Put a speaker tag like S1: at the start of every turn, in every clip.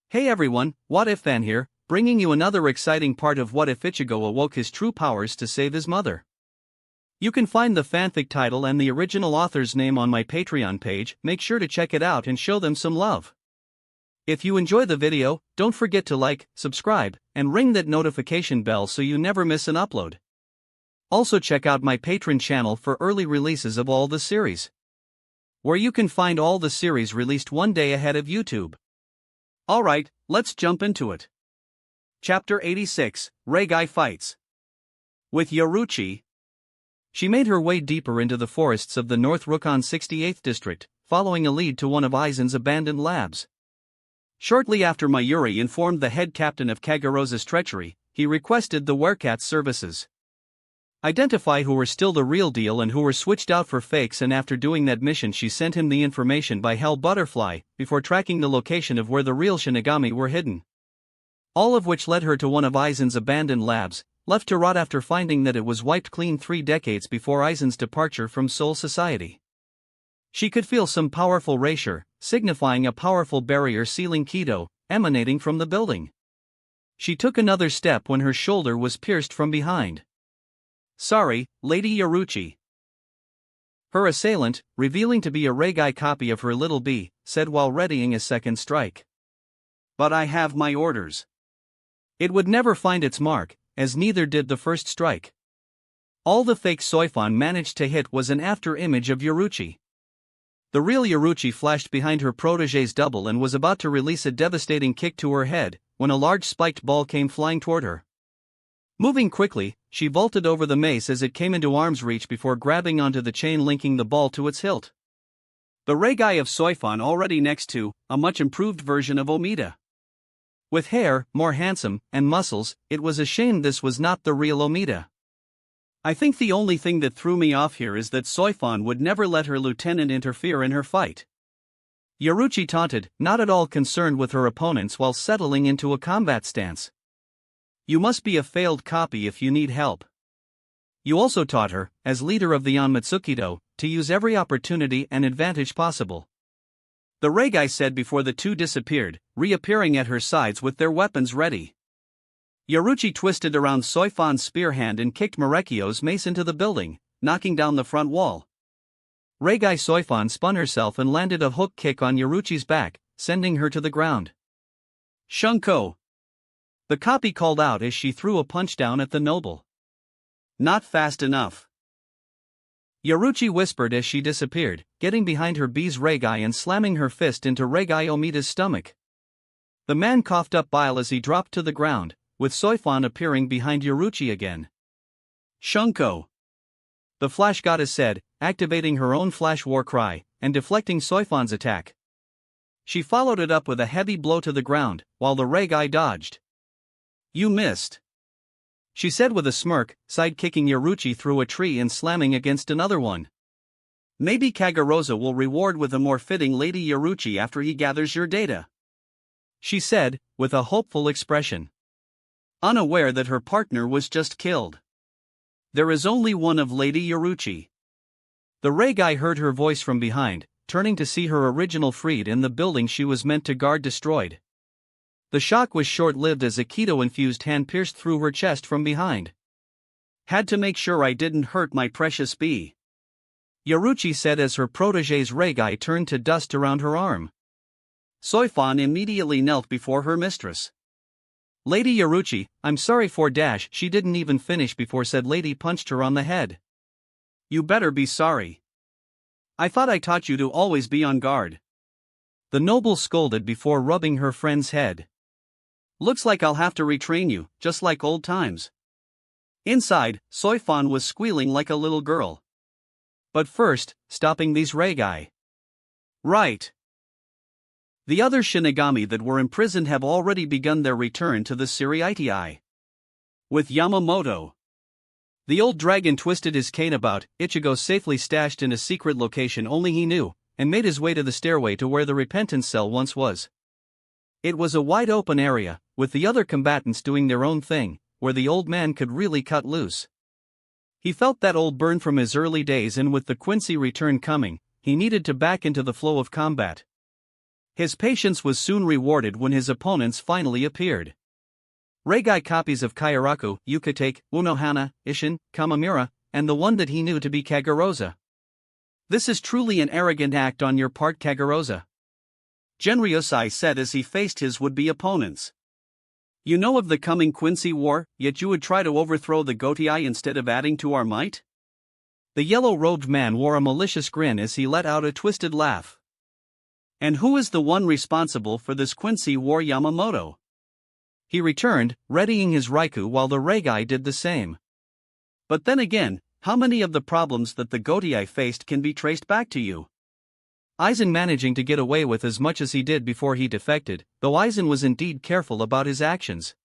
S1: Hey everyone, What If Fan here, bringing you another exciting part of What If Ichigo awoke his true powers to save his mother. You can find the fanfic title and the original author's name on my Patreon page. Make sure to check it out and show them some love. If you enjoy the video, don't forget to like, subscribe, and ring that notification bell so you never miss an upload. Also check out my Patreon channel for early releases of all the series, where you can find all the series released one day ahead of YouTube. Alright, let's jump into it. Chapter 86, Reigai Fights. With Yoruchi, she made her way deeper into the forests of the North Rukon 68th district, following a lead to one of Aizen's abandoned labs. Shortly after Mayuri informed the head captain of Kagarosa's treachery, he requested the Werecat's services. Identify who were still the real deal and who were switched out for fakes, and after doing that mission she sent him the information by Hell Butterfly, before tracking the location of where the real Shinigami were hidden. All of which led her to one of Aizen's abandoned labs, left to rot after finding that it was wiped clean 3 decades before Aizen's departure from Soul Society. She could feel some powerful erasure, signifying a powerful barrier sealing Kido, emanating from the building. She took another step when her shoulder was pierced from behind. Sorry, Lady Yoruchi. Her assailant, revealing to be a Reigai copy of her little B, said while readying a second strike. But I have my orders. It would never find its mark, as neither did the first strike. All the fake Soifan managed to hit was an after-image of Yoruchi. The real Yoruchi flashed behind her protege's double and was about to release a devastating kick to her head, when a large spiked ball came flying toward her. Moving quickly, she vaulted over the mace as it came into arm's reach before grabbing onto the chain linking the ball to its hilt. The Reigai of Soifan already next to, a much improved version of Omida. With hair, more handsome, and muscles, it was a shame this was not the real Omida. I think the only thing that threw me off here is that Soifan would never let her lieutenant interfere in her fight. Yoruchi taunted, not at all concerned with her opponents while settling into a combat stance. You must be a failed copy if you need help. You also taught her, as leader of the Onmatsukido, to use every opportunity and advantage possible. The Reigai said before the two disappeared, reappearing at her sides with their weapons ready. Yoruchi twisted around Soifan's spear hand and kicked Marekio's mace into the building, knocking down the front wall. Reigai Soifan spun herself and landed a hook kick on Yoruchi's back, sending her to the ground. Shunko! The copy called out as she threw a punch down at the noble. Not fast enough. Yoruchi whispered as she disappeared, getting behind her B's Reigai and slamming her fist into Reigai Omida's stomach. The man coughed up bile as he dropped to the ground, with Soifan appearing behind Yoruchi again. Shunko! The Flash Goddess said, activating her own Flash War Cry, and deflecting Soifan's attack. She followed it up with a heavy blow to the ground, while the Reigai dodged. You missed, she said with a smirk, side-kicking Yoruchi through a tree and slamming against another one. Maybe Kagarosa will reward with a more fitting Lady Yoruchi after he gathers your data, she said, with a hopeful expression. Unaware that her partner was just killed. There is only one of Lady Yoruchi. The Reigai heard her voice from behind, turning to see her original freed in the building she was meant to guard destroyed. The shock was short-lived as a Kido-infused hand pierced through her chest from behind. Had to make sure I didn't hurt my precious bee, Yoruchi said as her protege's Reigai turned to dust around her arm. Soifan immediately knelt before her mistress. Lady Yoruchi, I'm sorry for dash. She didn't even finish before said lady punched her on the head. You better be sorry. I thought I taught you to always be on guard, the noble scolded before rubbing her friend's head. Looks like I'll have to retrain you, just like old times. Inside, Soifan was squealing like a little girl. But first, stopping these Reigai. Right. The other Shinigami that were imprisoned have already begun their return to the Siriitii. With Yamamoto. The old dragon twisted his cane about, Ichigo safely stashed in a secret location only he knew, and made his way to the stairway to where the repentance cell once was. It was a wide-open area, with the other combatants doing their own thing, where the old man could really cut loose. He felt that old burn from his early days, and with the Quincy return coming, he needed to back into the flow of combat. His patience was soon rewarded when his opponents finally appeared. Reigai copies of Kairaku, Yukatake, Unohana, Ishin, Kamamura, and the one that he knew to be Kagarosa. This is truly an arrogant act on your part, Kagarosa, Genryusai said as he faced his would-be opponents. You know of the coming Quincy War, yet you would try to overthrow the Gotii instead of adding to our might? The yellow-robed man wore a malicious grin as he let out a twisted laugh. And who is the one responsible for this Quincy War, Yamamoto? He returned, readying his Raikou while the Reigai did the same. But then again, how many of the problems that the Gotii faced can be traced back to you? Aizen managing to get away with as much as he did before he defected, though Aizen was indeed careful about his actions.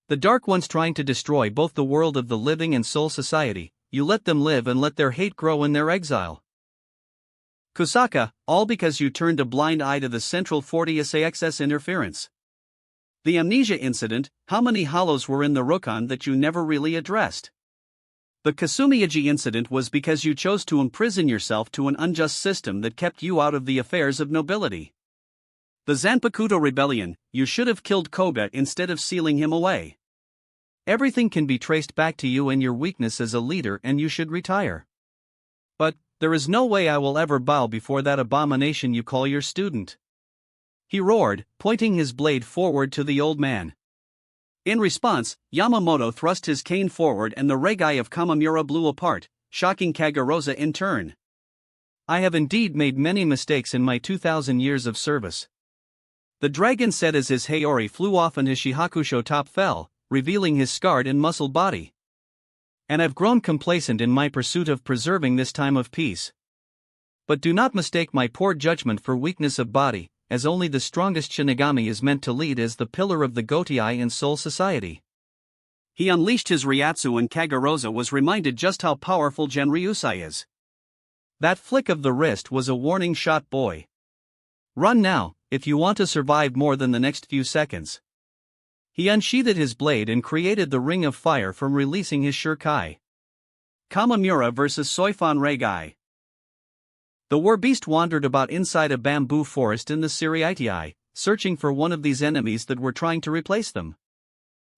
S1: The Dark Ones trying to destroy both the world of the living and soul society, you let them live and let their hate grow in their exile. Kusaka, all because you turned a blind eye to the Central 40 SAXS interference. The amnesia incident, how many hollows were in the Rokon that you never really addressed? The Kasumiyaji incident was because you chose to imprison yourself to an unjust system that kept you out of the affairs of nobility. The Zanpakuto rebellion, you should have killed Koga instead of sealing him away. Everything can be traced back to you and your weakness as a leader, and you should retire. But, there is no way I will ever bow before that abomination you call your student. He roared, pointing his blade forward to the old man. In response, Yamamoto thrust his cane forward and the Reigai of Kamamura blew apart, shocking Kagarosa in turn. I have indeed made many mistakes in my 2,000 years of service. The dragon said as his Haori flew off and his Shihakusho top fell, revealing his scarred and muscled body. And I've grown complacent in my pursuit of preserving this time of peace. But do not mistake my poor judgment for weakness of body, as only the strongest Shinigami is meant to lead as the pillar of the Gotii in Soul Society. He unleashed his Ryatsu and Kagarosa was reminded just how powerful Genryusai is. That flick of the wrist was a warning shot, boy. Run now, if you want to survive more than the next few seconds. He unsheathed his blade and created the ring of fire from releasing his Shurikai. Kamamura vs. Soifon Reigai. The war-beast wandered about inside a bamboo forest in the Siriitii, searching for one of these enemies that were trying to replace them.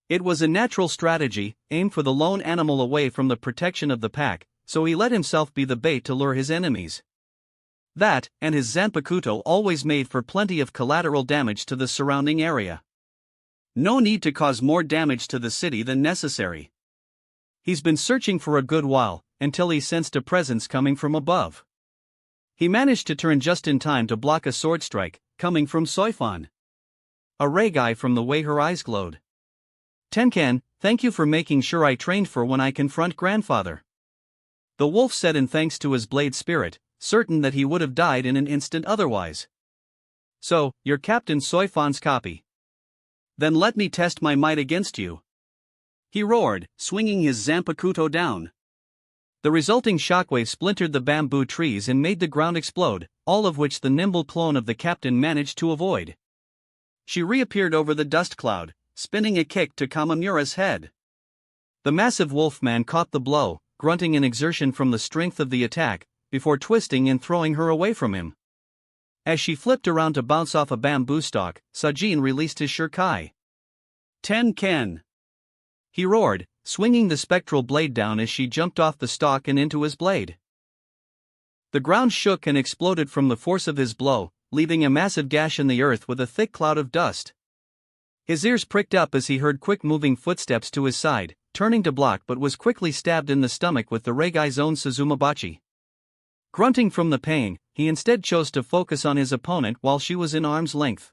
S1: It was a natural strategy, aimed for the lone animal away from the protection of the pack, so he let himself be the bait to lure his enemies. That, and his Zanpakuto always made for plenty of collateral damage to the surrounding area. No need to cause more damage to the city than necessary. He's been searching for a good while, until he sensed a presence coming from above. He managed to turn just in time to block a sword strike, coming from Soifon. A Reigai from the way her eyes glowed. Tenkan, thank you for making sure I trained for when I confront grandfather. The wolf said in thanks to his blade spirit, certain that he would have died in an instant otherwise. So, you're Captain Soifon's copy. Then let me test my might against you. He roared, swinging his Zanpakuto down. The resulting shockwave splintered the bamboo trees and made the ground explode, all of which the nimble clone of the captain managed to avoid. She reappeared over the dust cloud, spinning a kick to Kamamura's head. The massive wolfman caught the blow, grunting in exertion from the strength of the attack, before twisting and throwing her away from him. As she flipped around to bounce off a bamboo stalk, Sajin released his Shurikai. Tenkan! He roared, swinging the spectral blade down as she jumped off the stalk and into his blade. The ground shook and exploded from the force of his blow, leaving a massive gash in the earth with a thick cloud of dust. His ears pricked up as he heard quick-moving footsteps to his side, turning to block but was quickly stabbed in the stomach with the Reigai's own Suzumabachi. Grunting from the pain, he instead chose to focus on his opponent while she was in arm's length.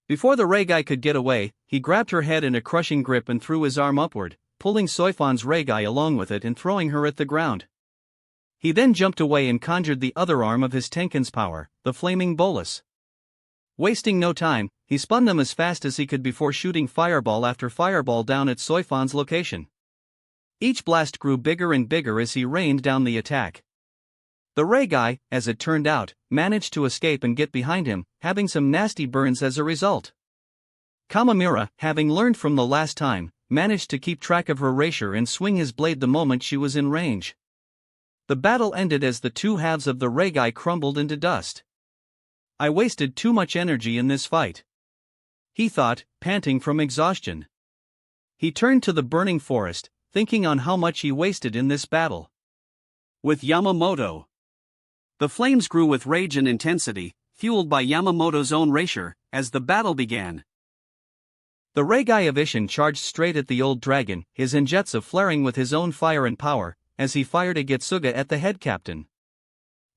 S1: Before the Reigai could get away, he grabbed her head in a crushing grip and threw his arm upward, pulling Soifon's Reigai along with it and throwing her at the ground. He then jumped away and conjured the other arm of his Tenkan's power, the flaming bolus. Wasting no time, he spun them as fast as he could before shooting fireball after fireball down at Soifon's location. Each blast grew bigger and bigger as he rained down the attack. The Reigai, as it turned out, managed to escape and get behind him, having some nasty burns as a result. Kamamura, having learned from the last time, managed to keep track of her rapier and swing his blade the moment she was in range. The battle ended as the two halves of the Reigai crumbled into dust. I wasted too much energy in this fight," he thought, panting from exhaustion. He turned to the burning forest, thinking on how much he wasted in this battle with Yamamoto. The flames grew with rage and intensity, fueled by Yamamoto's own rapier, as the battle began. The Reigai of Ishin charged straight at the old dragon, his Ingetsu flaring with his own fire and power, as he fired a Getsuga at the head captain.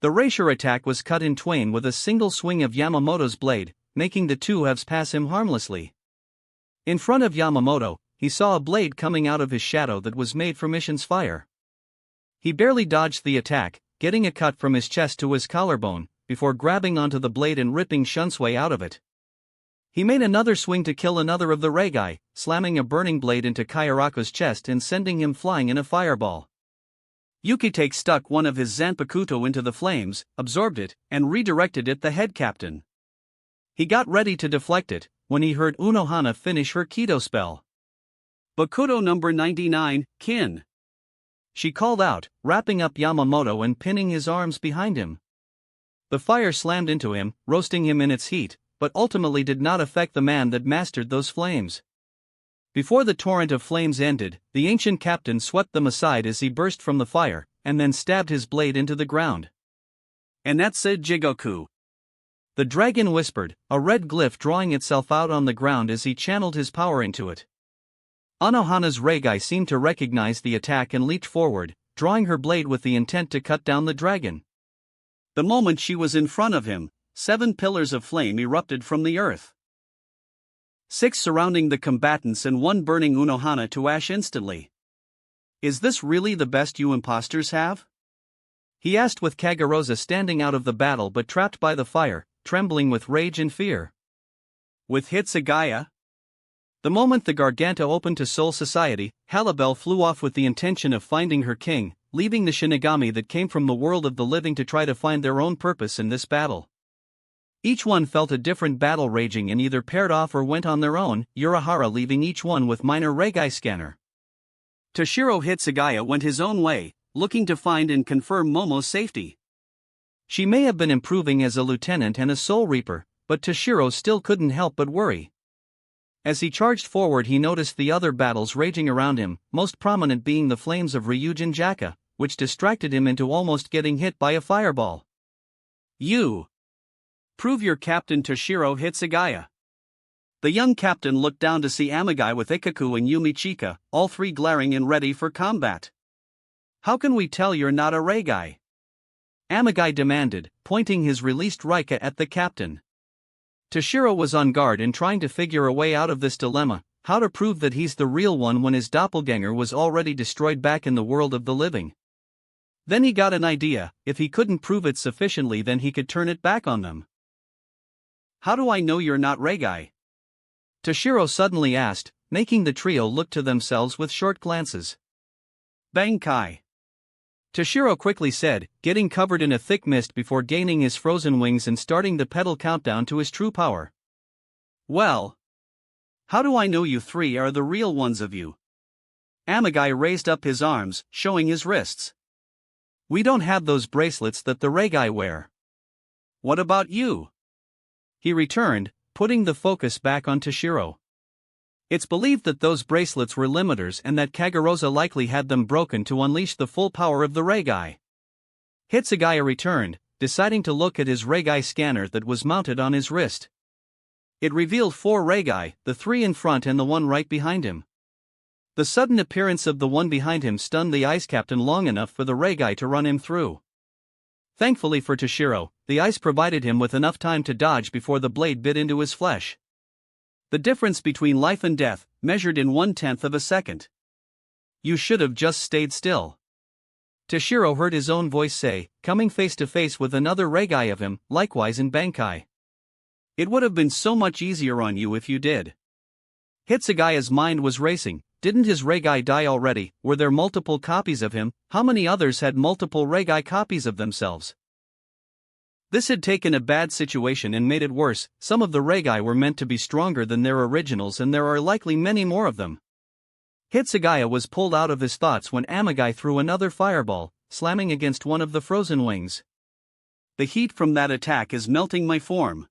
S1: The rapier attack was cut in twain with a single swing of Yamamoto's blade, making the two halves pass him harmlessly. In front of Yamamoto, he saw a blade coming out of his shadow that was made from Ishin's fire. He barely dodged the attack, getting a cut from his chest to his collarbone, before grabbing onto the blade and ripping Shunsui out of it. He made another swing to kill another of the Reigai, slamming a burning blade into Kayaraku's chest and sending him flying in a fireball. Yukitake stuck one of his Zanpakuto into the flames, absorbed it, and redirected it the head captain. He got ready to deflect it, when he heard Unohana finish her Kido spell. "Bakuto number 99, Kin," she called out, wrapping up Yamamoto and pinning his arms behind him. The fire slammed into him, roasting him in its heat, but ultimately did not affect the man that mastered those flames. Before the torrent of flames ended, the ancient captain swept them aside as he burst from the fire, and then stabbed his blade into the ground. "And that's said Jigoku," the dragon whispered, a red glyph drawing itself out on the ground as he channeled his power into it. Unohana's Reigai seemed to recognize the attack and leaped forward, drawing her blade with the intent to cut down the dragon. The moment she was in front of him, 7 pillars of flame erupted from the earth. 6 surrounding the combatants and 1 burning Unohana to ash instantly. "Is this really the best you imposters have?" he asked with Kagarosa standing out of the battle but trapped by the fire, trembling with rage and fear. "With Hitsugaya?" The moment the Garganta opened to Soul Society, Halibel flew off with the intention of finding her king, leaving the Shinigami that came from the world of the living to try to find their own purpose in this battle. Each one felt a different battle raging and either paired off or went on their own, Urahara leaving each one with minor Reigai scanner. Toshiro Hitsugaya went his own way, looking to find and confirm Momo's safety. She may have been improving as a lieutenant and a Soul Reaper, but Toshiro still couldn't help but worry. As he charged forward, he noticed the other battles raging around him, most prominent being the flames of Ryujin Jaka, which distracted him into almost getting hit by a fireball. "You prove you're Captain Toshiro Hitsugaya." The young captain looked down to see Amagai with Ikaku and Yumichika, all 3 glaring and ready for combat. "How can we tell you're not a Reigai?" Amagai demanded, pointing his released Raika at the captain. Toshiro was on guard and trying to figure a way out of this dilemma, how to prove that he's the real one when his doppelganger was already destroyed back in the world of the living. Then he got an idea: if he couldn't prove it sufficiently, then he could turn it back on them. "How do I know you're not Reigai?" Toshiro suddenly asked, making the trio look to themselves with short glances. "Bankai," Toshiro quickly said, getting covered in a thick mist before gaining his frozen wings and starting the pedal countdown to his true power. "Well, how do I know you 3 are the real ones of you?" Amagai raised up his arms, showing his wrists. "We don't have those bracelets that the Reigai wear." "What about you?" he returned, putting the focus back on Toshiro. It's believed that those bracelets were limiters and that Kagarosa likely had them broken to unleash the full power of the Reigai. Hitsugaya returned, deciding to look at his Reigai scanner that was mounted on his wrist. It revealed 4 Reigai, the 3 in front and the 1 right behind him. The sudden appearance of the one behind him stunned the ice captain long enough for the Reigai to run him through. Thankfully for Toshiro, the ice provided him with enough time to dodge before the blade bit into his flesh. The difference between life and death, measured in 1/10 of a second. "You should have just stayed still," Toshiro heard his own voice say, coming face to face with another Reigai of him, likewise in Bankai. "It would have been so much easier on you if you did." Hitsugaya's mind was racing. Didn't his Reigai die already? Were there multiple copies of him? How many others had multiple Reigai copies of themselves? This had taken a bad situation and made it worse. Some of the Reigai were meant to be stronger than their originals, and there are likely many more of them. Hitsugaya was pulled out of his thoughts when Amagai threw another fireball, slamming against one of the frozen wings.
S2: The heat from that attack is melting my form.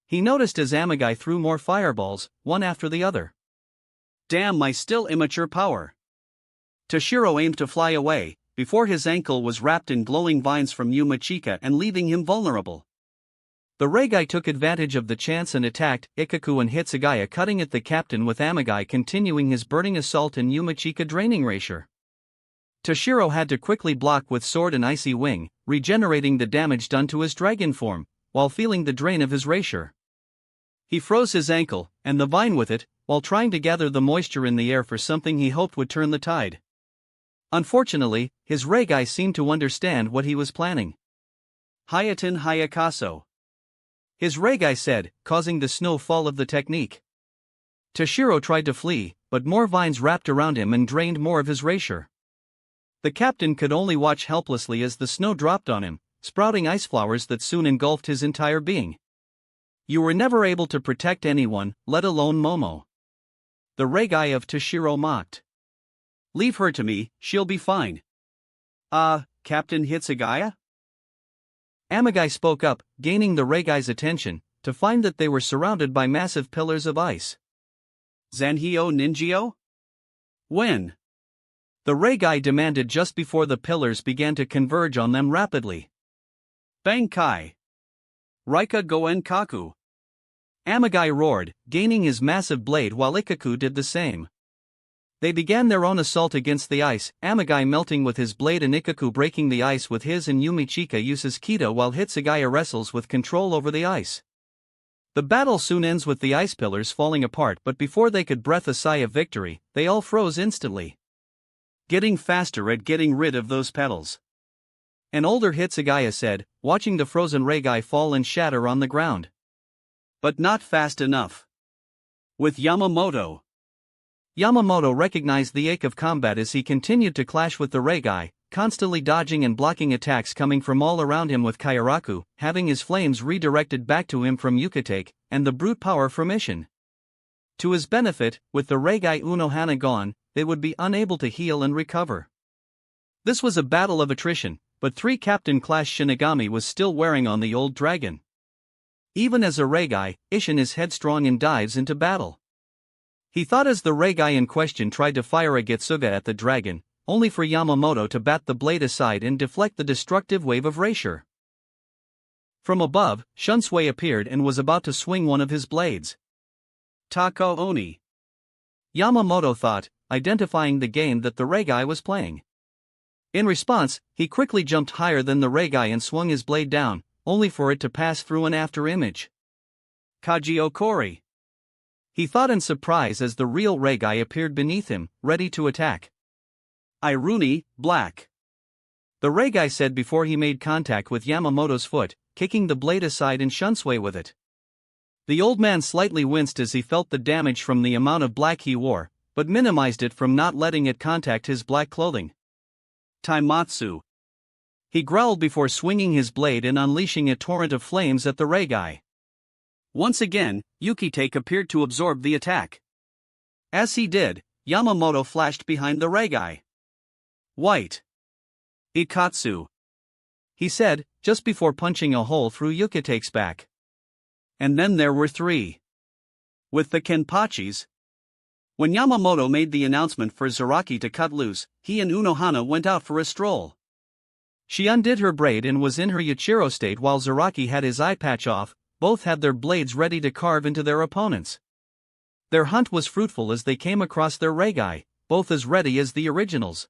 S1: He noticed as Amagai threw more fireballs, one after the other.
S2: Damn my still immature power. Toshiro aimed to fly away, before his ankle was wrapped in glowing vines from Yumachika and leaving him vulnerable.
S1: The Reigai took advantage of the chance and attacked Ikaku and Hitsugaya, cutting at the captain with Amagai continuing his burning assault and Yumachika draining Racier. Toshiro had to quickly block with sword and icy wing, regenerating the damage done to his dragon form, while feeling the drain of his Racier. He froze his ankle, and the vine with it, while trying to gather the moisture in the air for something he hoped would turn the tide. Unfortunately, his Reigai seemed to understand what he was planning.
S2: Hayaten Hayakaso.
S1: His Reigai said, causing the snow fall of the technique. Toshiro tried to flee, but more vines wrapped around him and drained more of his Racier. The captain could only watch helplessly as the snow dropped on him, sprouting ice flowers that soon engulfed his entire being. You were never able to protect anyone, let alone Momo. The Reigai of Toshiro mocked.
S2: Leave her to me, she'll be fine. Captain Hitsugaya?
S1: Amagai spoke up, gaining the Reigai's attention, to find that they were surrounded by massive pillars of ice.
S2: Zanhio Ninjio? When?
S1: The Reigai demanded just before the pillars began to converge on them rapidly.
S2: Bankai. Raika Goen Kaku.
S1: Amagai roared, gaining his massive blade while Ikaku did the same. They began their own assault against the ice, Amagai melting with his blade and Ikaku breaking the ice with his, and Yumichika uses Kita while Hitsugaya wrestles with control over the ice. The battle soon ends with the ice pillars falling apart, but before they could breathe a sigh of victory, they all froze instantly.
S2: Getting faster at getting rid of those petals.
S1: An older Hitsugaya said, watching the frozen Reigai fall and shatter on the ground.
S2: But not fast enough. With Yamamoto.
S1: Yamamoto recognized the ache of combat as he continued to clash with the Reigai, constantly dodging and blocking attacks coming from all around him with Kairaku, having his flames redirected back to him from Yukitake, and the brute power from Ishin. To his benefit, with the Reigai Unohana gone, they would be unable to heal and recover. This was a battle of attrition, but 3 Captain Class Shinigami was still wearing on the old dragon. Even as a Reigai, Ishin is headstrong and dives into battle. He thought as the Reigai in question tried to fire a Getsuga at the dragon, only for Yamamoto to bat the blade aside and deflect the destructive wave of Racier. From above, Shunsui appeared and was about to swing one of his blades.
S2: Tako Oni.
S1: Yamamoto thought, identifying the game that the Reigai was playing. In response, he quickly jumped higher than the Reigai and swung his blade down, only for it to pass through an after image.
S2: Kaji Okori.
S1: He thought in surprise as the real Reigai appeared beneath him, ready to attack.
S2: Iruni, Black.
S1: The Reigai said before he made contact with Yamamoto's foot, kicking the blade aside and Shunsui with it. The old man slightly winced as he felt the damage from the amount of black he wore, but minimized it from not letting it contact his black clothing.
S2: Taimatsu.
S1: He growled before swinging his blade and unleashing a torrent of flames at the Reigai.
S2: Once again, Yukitake appeared to absorb the attack. As he did, Yamamoto flashed behind the Reigai. White. Ikatsu.
S1: He said, just before punching a hole through Yukitake's back.
S2: And then there were 3. With the Kenpachis. When Yamamoto made the announcement for Zaraki to cut loose, he and Unohana went out for a stroll.
S1: She undid her braid and was in her Yuichiro state while Zaraki had his eye patch off. Both had their blades ready to carve into their opponents. Their hunt was fruitful as they came across their Reigai, both as ready as the originals.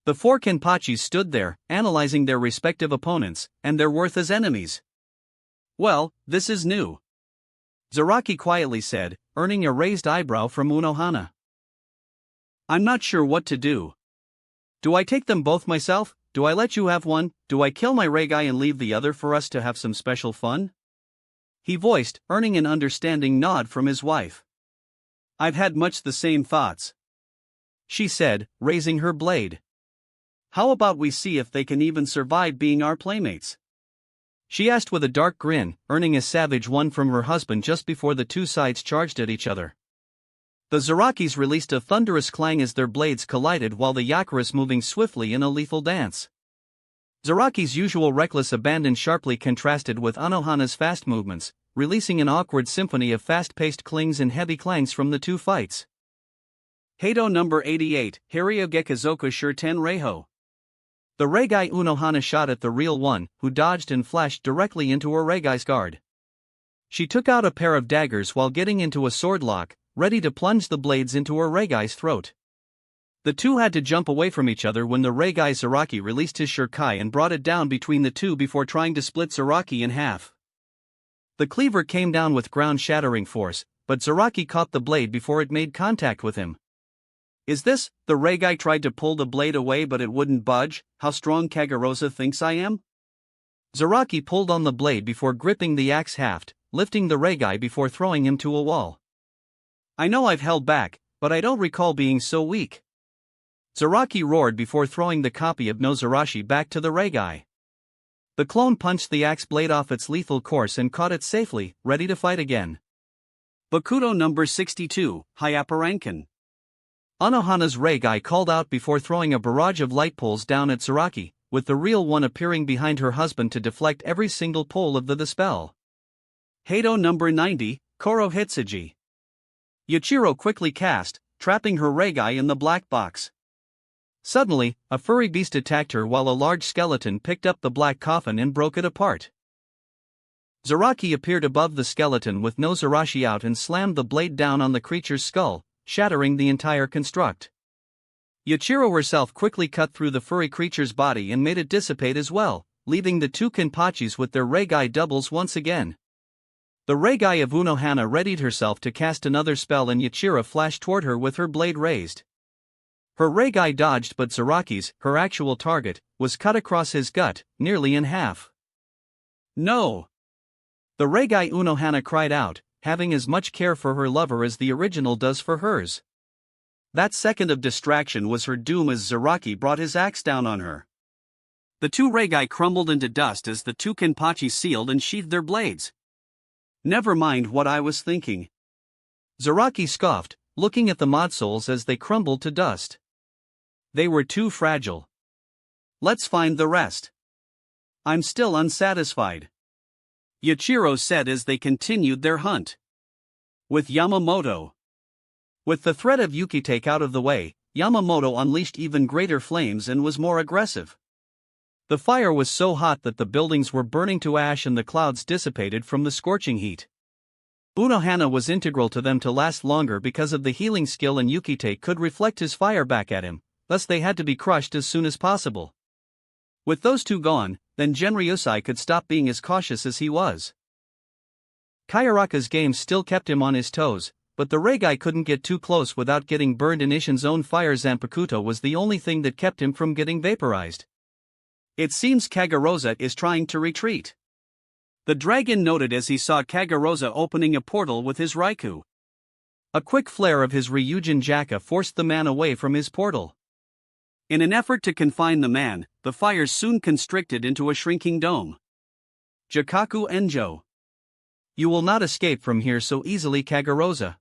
S1: The 4 Kenpachis stood there, analyzing their respective opponents, and their worth as enemies.
S2: Well, this is new.
S1: Zaraki quietly said, earning a raised eyebrow from Unohana.
S2: I'm not sure what to do.
S1: Do I take them both myself? Do I let you have one? Do I kill my Reigai and leave the other for us to have some special fun? He voiced, earning an understanding nod from his wife.
S2: I've had much the same thoughts,
S1: she said, raising her blade.
S2: How about we see if they can even survive being our playmates?
S1: She asked with a dark grin, earning a savage one from her husband just before the 2 sides charged at each other. The Zarakis released a thunderous clang as their blades collided while the Yakuras moving swiftly in a lethal dance. Zaraki's usual reckless abandon sharply contrasted with Unohana's fast movements, releasing an awkward symphony of fast-paced clings and heavy clangs from the two fights.
S2: Heido number 88, Hiryogekizoku Shurten Reiho.
S1: The Reigai Unohana shot at the real one, who dodged and flashed directly into her Reigai's guard. She took out a pair of daggers while getting into a sword lock, ready to plunge the blades into her Reigai's throat. The two had to jump away from each other when the Reigai Zaraki released his Shurkai and brought it down between the two before trying to split Zaraki in half. The cleaver came down with ground-shattering force, but Zaraki caught the blade before it made contact with him.
S2: Is this, the Reigai tried to pull the blade away but it wouldn't budge, how strong Kagarosa thinks I am?
S1: Zaraki pulled on the blade before gripping the axe haft, lifting the Reigai before throwing him to a wall.
S2: I know I've held back, but I don't recall being so weak.
S1: Zaraki roared before throwing the copy of Nozarashi back to the Reigai. The clone punched the axe blade off its lethal course and caught it safely, ready to fight again.
S2: Bakudo number 62, Hyaparankan.
S1: Unohana's Reigai called out before throwing a barrage of light poles down at Zaraki, with the real one appearing behind her husband to deflect every single pole of the spell.
S2: Heido number 90, Koro Hitsuji. Yuichiro quickly cast, trapping her Reigai in the black box.
S1: Suddenly, a furry beast attacked her while a large skeleton picked up the black coffin and broke it apart. Zaraki appeared above the skeleton with Nozarashi out and slammed the blade down on the creature's skull, shattering the entire construct. Yuichiro herself quickly cut through the furry creature's body and made it dissipate as well, leaving the two Kenpachis with their Reigai doubles once again. The Reigai of Unohana readied herself to cast another spell and Yuichiro flashed toward her with her blade raised. Her Reigai dodged but Zaraki's, her actual target, was cut across his gut, nearly in half.
S2: No!
S1: The Reigai Unohana cried out, having as much care for her lover as the original does for hers.
S2: That second of distraction was her doom as Zaraki brought his axe down on her. The two Reigai crumbled into dust as the two Kenpachi sealed and sheathed their blades. Never mind what I was thinking.
S1: Zaraki scoffed, looking at the mod souls as they crumbled to dust. They were too fragile.
S2: Let's find the rest. I'm still unsatisfied, Yuichiro said as they continued their hunt. With Yamamoto.
S1: With the threat of Yukitake out of the way, Yamamoto unleashed even greater flames and was more aggressive. The fire was so hot that the buildings were burning to ash and the clouds dissipated from the scorching heat. Unohana was integral to them to last longer because of the healing skill, and Yukitake could reflect his fire back at him, thus they had to be crushed as soon as possible. With those two gone, then Genryusai could stop being as cautious as he was. Kayaraka's game still kept him on his toes, but the Reigai couldn't get too close without getting burned, and Ishin's own fire Zanpakuto was the only thing that kept him from getting vaporized.
S2: It seems Kagarosa is trying to retreat. The dragon noted as he saw Kagarosa opening a portal with his Raikou.
S1: A quick flare of his Ryujin Jaka forced the man away from his portal.
S2: In an effort to confine the man, the fires soon constricted into a shrinking dome. Jakaku Enjo.
S1: You will not escape from here so easily, Kagarosa.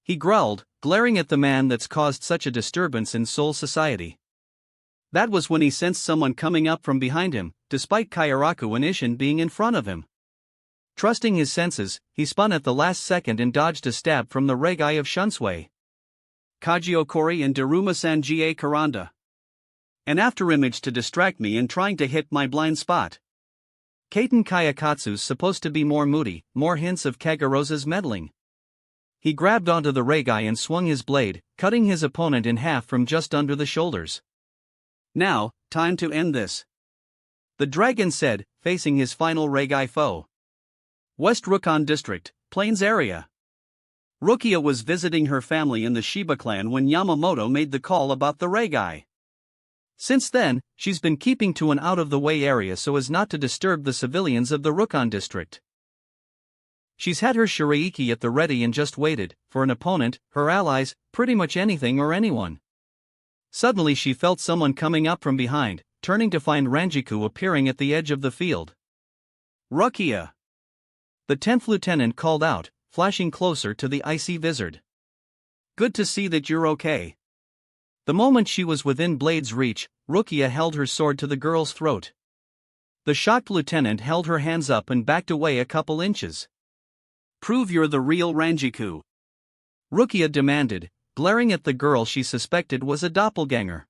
S1: He growled, glaring at the man that's caused such a disturbance in Soul Society. That was when he sensed someone coming up from behind him, despite Kayaraku and Ishin being in front of him. Trusting his senses, he spun at the last second and dodged a stab from the Reigai of Shunsui.
S2: Kajiokori and Daruma-san Ga Karanda. An afterimage to distract me and trying to hit my blind spot.
S1: Kaiten Kayakatsu's supposed to be more moody, more hints of Kagarosa's meddling. He grabbed onto the Reigai and swung his blade, cutting his opponent in half from just under the shoulders.
S2: Now, time to end this,
S1: the dragon said, facing his final Reigai foe.
S2: West Rukon District, Plains area. Rukia was visiting her family in the Shiba clan when Yamamoto made the call about the Reigai.
S1: Since then, she's been keeping to an out-of-the-way area so as not to disturb the civilians of the Rukon district. She's had her Shiraiki at the ready and just waited, for an opponent, her allies, pretty much anything or anyone. Suddenly she felt someone coming up from behind, turning to find Ranjiku appearing at the edge of the field.
S2: Rukia!
S1: The 10th lieutenant called out, flashing closer to the icy vizard.
S2: Good to see that you're okay.
S1: The moment she was within blade's reach, Rukia held her sword to the girl's throat. The shocked lieutenant held her hands up and backed away a couple inches.
S2: "Prove you're the real Ranjiku,"
S1: Rukia demanded, glaring at the girl she suspected was a doppelganger.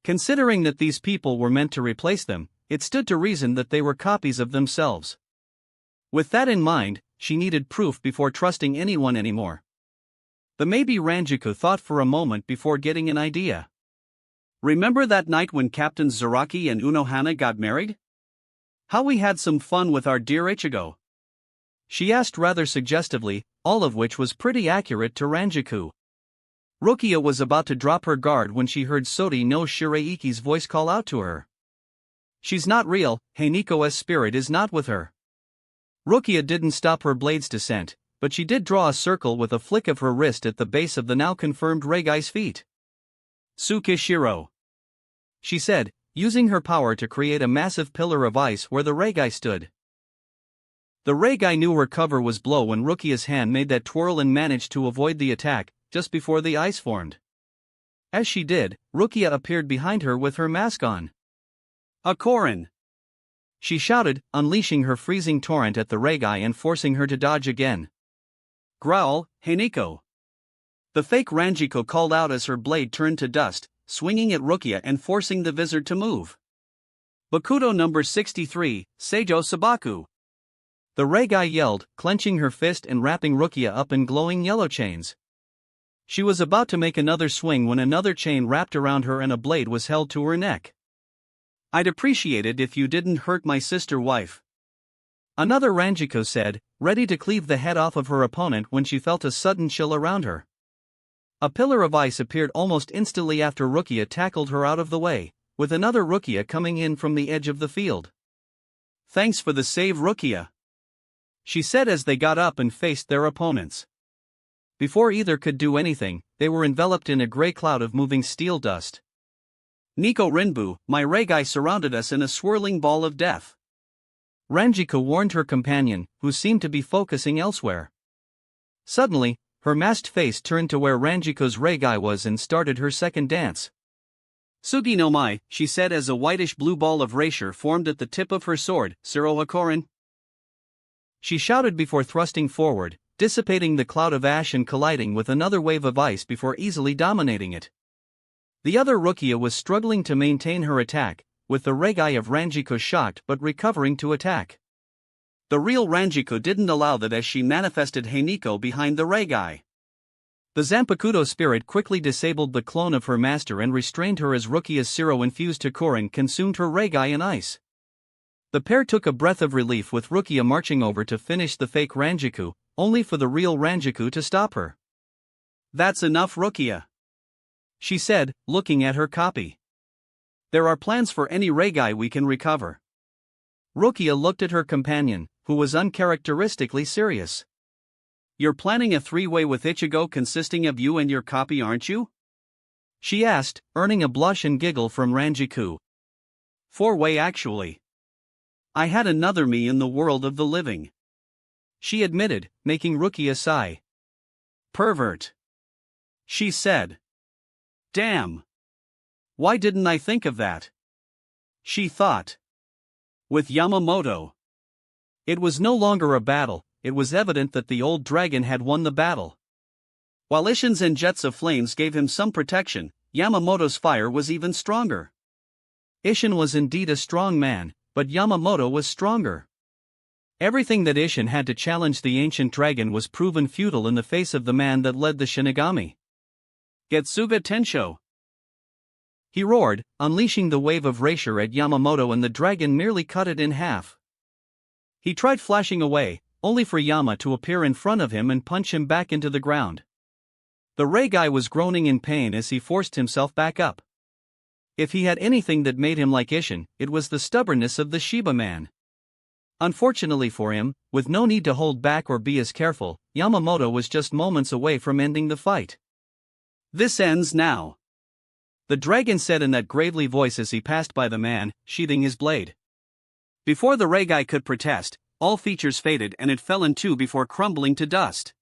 S1: Considering that these people were meant to replace them, it stood to reason that they were copies of themselves. With that in mind, she needed proof before trusting anyone anymore. The maybe Ranjiku thought for a moment before getting an idea.
S2: "Remember that night when Captains Zaraki and Unohana got married? How we had some fun with our dear Ichigo?"
S1: She asked rather suggestively, all of which was pretty accurate to Ranjiku. Rukia was about to drop her guard when she heard Sori no Shireiki's voice call out to her. "She's not real, Heiniko's spirit is not with her." Rukia didn't stop her blade's descent, but she did draw a circle with a flick of her wrist at the base of the now confirmed Reigai's feet.
S2: "Tsukishiro,"
S1: she said, using her power to create a massive pillar of ice where the Reigai stood. The Reigai knew her cover was blow when Rukia's hand made that twirl and managed to avoid the attack, just before the ice formed. As she did, Rukia appeared behind her with her mask on.
S2: "Akorin!"
S1: she shouted, unleashing her freezing torrent at the Reigai and forcing her to dodge again.
S2: "Growl, Heiniko!" The fake Ranjiku called out as her blade turned to dust, swinging at Rukia and forcing the wizard to move. "Bakudo number 63, Seijo Sabaku!"
S1: The Reigai yelled, clenching her fist and wrapping Rukia up in glowing yellow chains. She was about to make another swing when another chain wrapped around her and a blade was held to her neck.
S2: "I'd appreciate it if you didn't hurt my sister wife,"
S1: another Ranjiku said, ready to cleave the head off of her opponent when she felt a sudden chill around her. A pillar of ice appeared almost instantly after Rukia tackled her out of the way, with another Rukia coming in from the edge of the field.
S2: "Thanks for the save, Rukia,"
S1: she said as they got up and faced their opponents. Before either could do anything, they were enveloped in a gray cloud of moving steel dust.
S2: "Nico Rinbu, my Reigai surrounded us in a swirling ball of death,"
S1: Ranjiku warned her companion, who seemed to be focusing elsewhere. Suddenly, her masked face turned to where Ranjiku's Reigai was and started her second dance.
S2: "Sugi no Mai," she said as a whitish-blue ball of racier formed at the tip of her sword, "Siro Hakorin."
S1: She shouted before thrusting forward, dissipating the cloud of ash and colliding with another wave of ice before easily dominating it. The other Rukia was struggling to maintain her attack, with the Reigai of Ranjiku shocked but recovering to attack.
S2: The real Ranjiku didn't allow that as she manifested Heiniko behind the Reigai.
S1: The Zanpakuto spirit quickly disabled the clone of her master and restrained her as Rukia's Siro-infused Hakorin consumed her Reigai in ice. The pair took a breath of relief with Rukia marching over to finish the fake Ranjiku, only for the real Ranjiku to stop her.
S2: "That's enough, Rukia,"
S1: she said, looking at her copy. "There are plans for any Reigai we can recover." Rukia looked at her companion, who was uncharacteristically serious.
S2: "You're planning a three-way with Ichigo consisting of you and your copy, aren't you?"
S1: she asked, earning a blush and giggle from Ranjiku.
S2: "Four-way actually. I had another me in the world of the living,"
S1: she admitted, making Rukia sigh.
S2: "Pervert," she said. "Damn. Why didn't I think of that?" she thought. With Yamamoto.
S1: It was no longer a battle, it was evident that the old dragon had won the battle.
S2: While Ishin's and jets of flames gave him some protection, Yamamoto's fire was even stronger.
S1: Ishin was indeed a strong man, but Yamamoto was stronger. Everything that Ishin had to challenge the ancient dragon was proven futile in the face of the man that led the Shinigami.
S2: "Getsuga Tensho!"
S1: he roared, unleashing the wave of racier at Yamamoto, and the dragon merely cut it in half. He tried flashing away, only for Yama to appear in front of him and punch him back into the ground. The Reigai was groaning in pain as he forced himself back up. If he had anything that made him like Ishin, it was the stubbornness of the Shiba man. Unfortunately for him, with no need to hold back or be as careful, Yamamoto was just moments away from ending the fight.
S2: "This ends now,"
S1: the dragon said in that gravely voice as he passed by the man, sheathing his blade.
S2: Before the Reigai could protest, all features faded and it fell in two before crumbling to dust.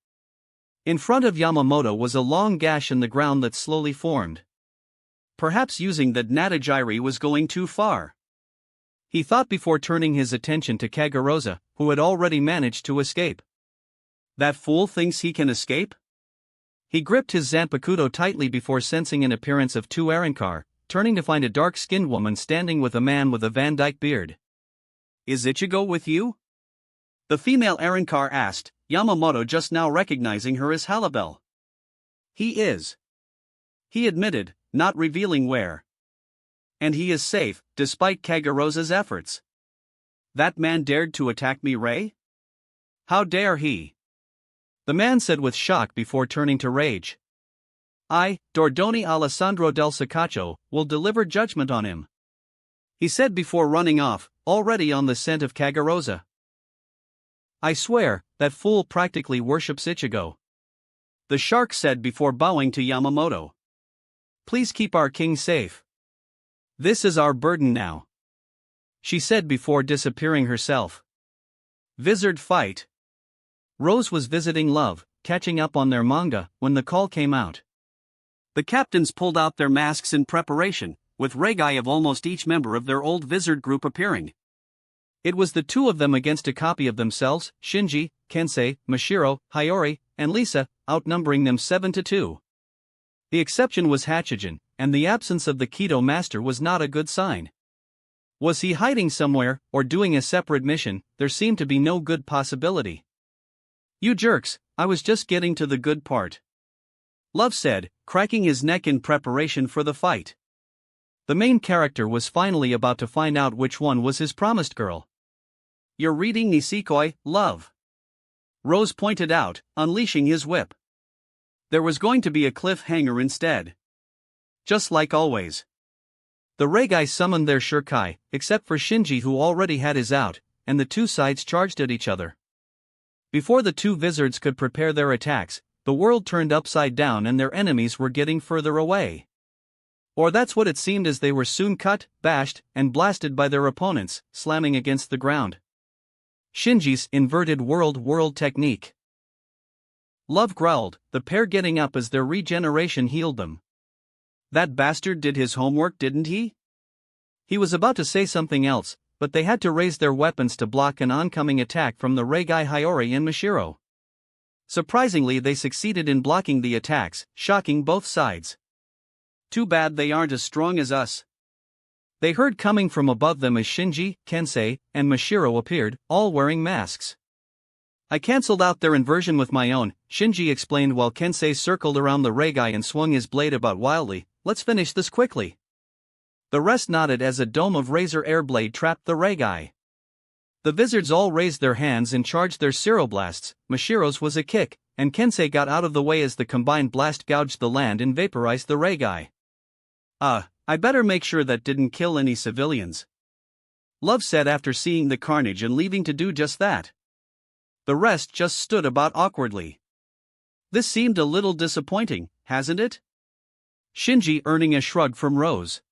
S1: In front of Yamamoto was a long gash in the ground that slowly formed.
S2: perhaps using that Natajiri was going too far. He thought before turning his attention to Kagarosa, who had already managed to escape. That fool thinks he can escape? He gripped his Zanpakuto tightly before sensing an appearance of two Arrancar, turning to find a dark-skinned woman standing with a man with a Van Dyke beard. "Is Ichigo with you?" the female Arrancar asked, Yamamoto just now recognizing her as Halabel. "He is," he admitted, not revealing where. "And he is safe, despite Kagarosa's efforts. That man dared to attack me, Ray? How dare he?" the man said with shock before turning to rage. "I, Dordoni Alessandro del Sacaccio, will deliver judgment on him," he said before running off, already on the scent of Kagarosa. "I swear, that fool practically worships Ichigo," the shark said before bowing to Yamamoto. "Please keep our king safe. This is our burden now," she said before disappearing herself. Vizard fight. Rose was visiting Love, catching up on their manga, when the call came out. The captains pulled out their masks in preparation, with regai of almost each member of their old Vizard group appearing. It was the two of them against a copy of themselves, Shinji, Kensei, Mashiro, Hiyori, and Lisa, outnumbering them 7-2. The exception was Hachigen, and the absence of the Kido master was not a good sign. Was he hiding somewhere, or doing a separate mission? There seemed to be no good possibility. "You jerks, I was just getting to the good part," Love said, cracking his neck in preparation for the fight. The main character was finally about to find out which one was his promised girl. "You're reading Nisekoi, Love," Rose pointed out, unleashing his whip. There was going to be a cliffhanger instead. Just like always. The regai summoned their shurikai, except for Shinji who already had his out, and the two sides charged at each other. Before the two Vizards could prepare their attacks, the world turned upside down and their enemies were getting further away. Or that's what it seemed, as they were soon cut, bashed, and blasted by their opponents, slamming against the ground. Shinji's inverted world technique. Love growled, the pair getting up as their regeneration healed them. "That bastard did his homework, didn't he?" He was about to say something else, but they had to raise their weapons to block an oncoming attack from the regai Hiyori and Mashiro. Surprisingly, they succeeded in blocking the attacks, shocking both sides. "Too bad they aren't as strong as us," they heard coming from above them as Shinji, Kensei, and Mashiro appeared, all wearing masks. "I cancelled out their inversion with my own," Shinji explained while Kensei circled around the regai and swung his blade about wildly. "Let's finish this quickly." The rest nodded as a dome of razor air blade trapped the regai. The Vizards all raised their hands and charged their Ciroblasts. Mashiro's was a kick, and Kensei got out of the way as the combined blast gouged the land and vaporized the regai. I better make sure that didn't kill any civilians," Love said after seeing the carnage and leaving to do just that. The rest just stood about awkwardly. "This seemed a little disappointing, hasn't it?" Shinji earning a shrug from Rose.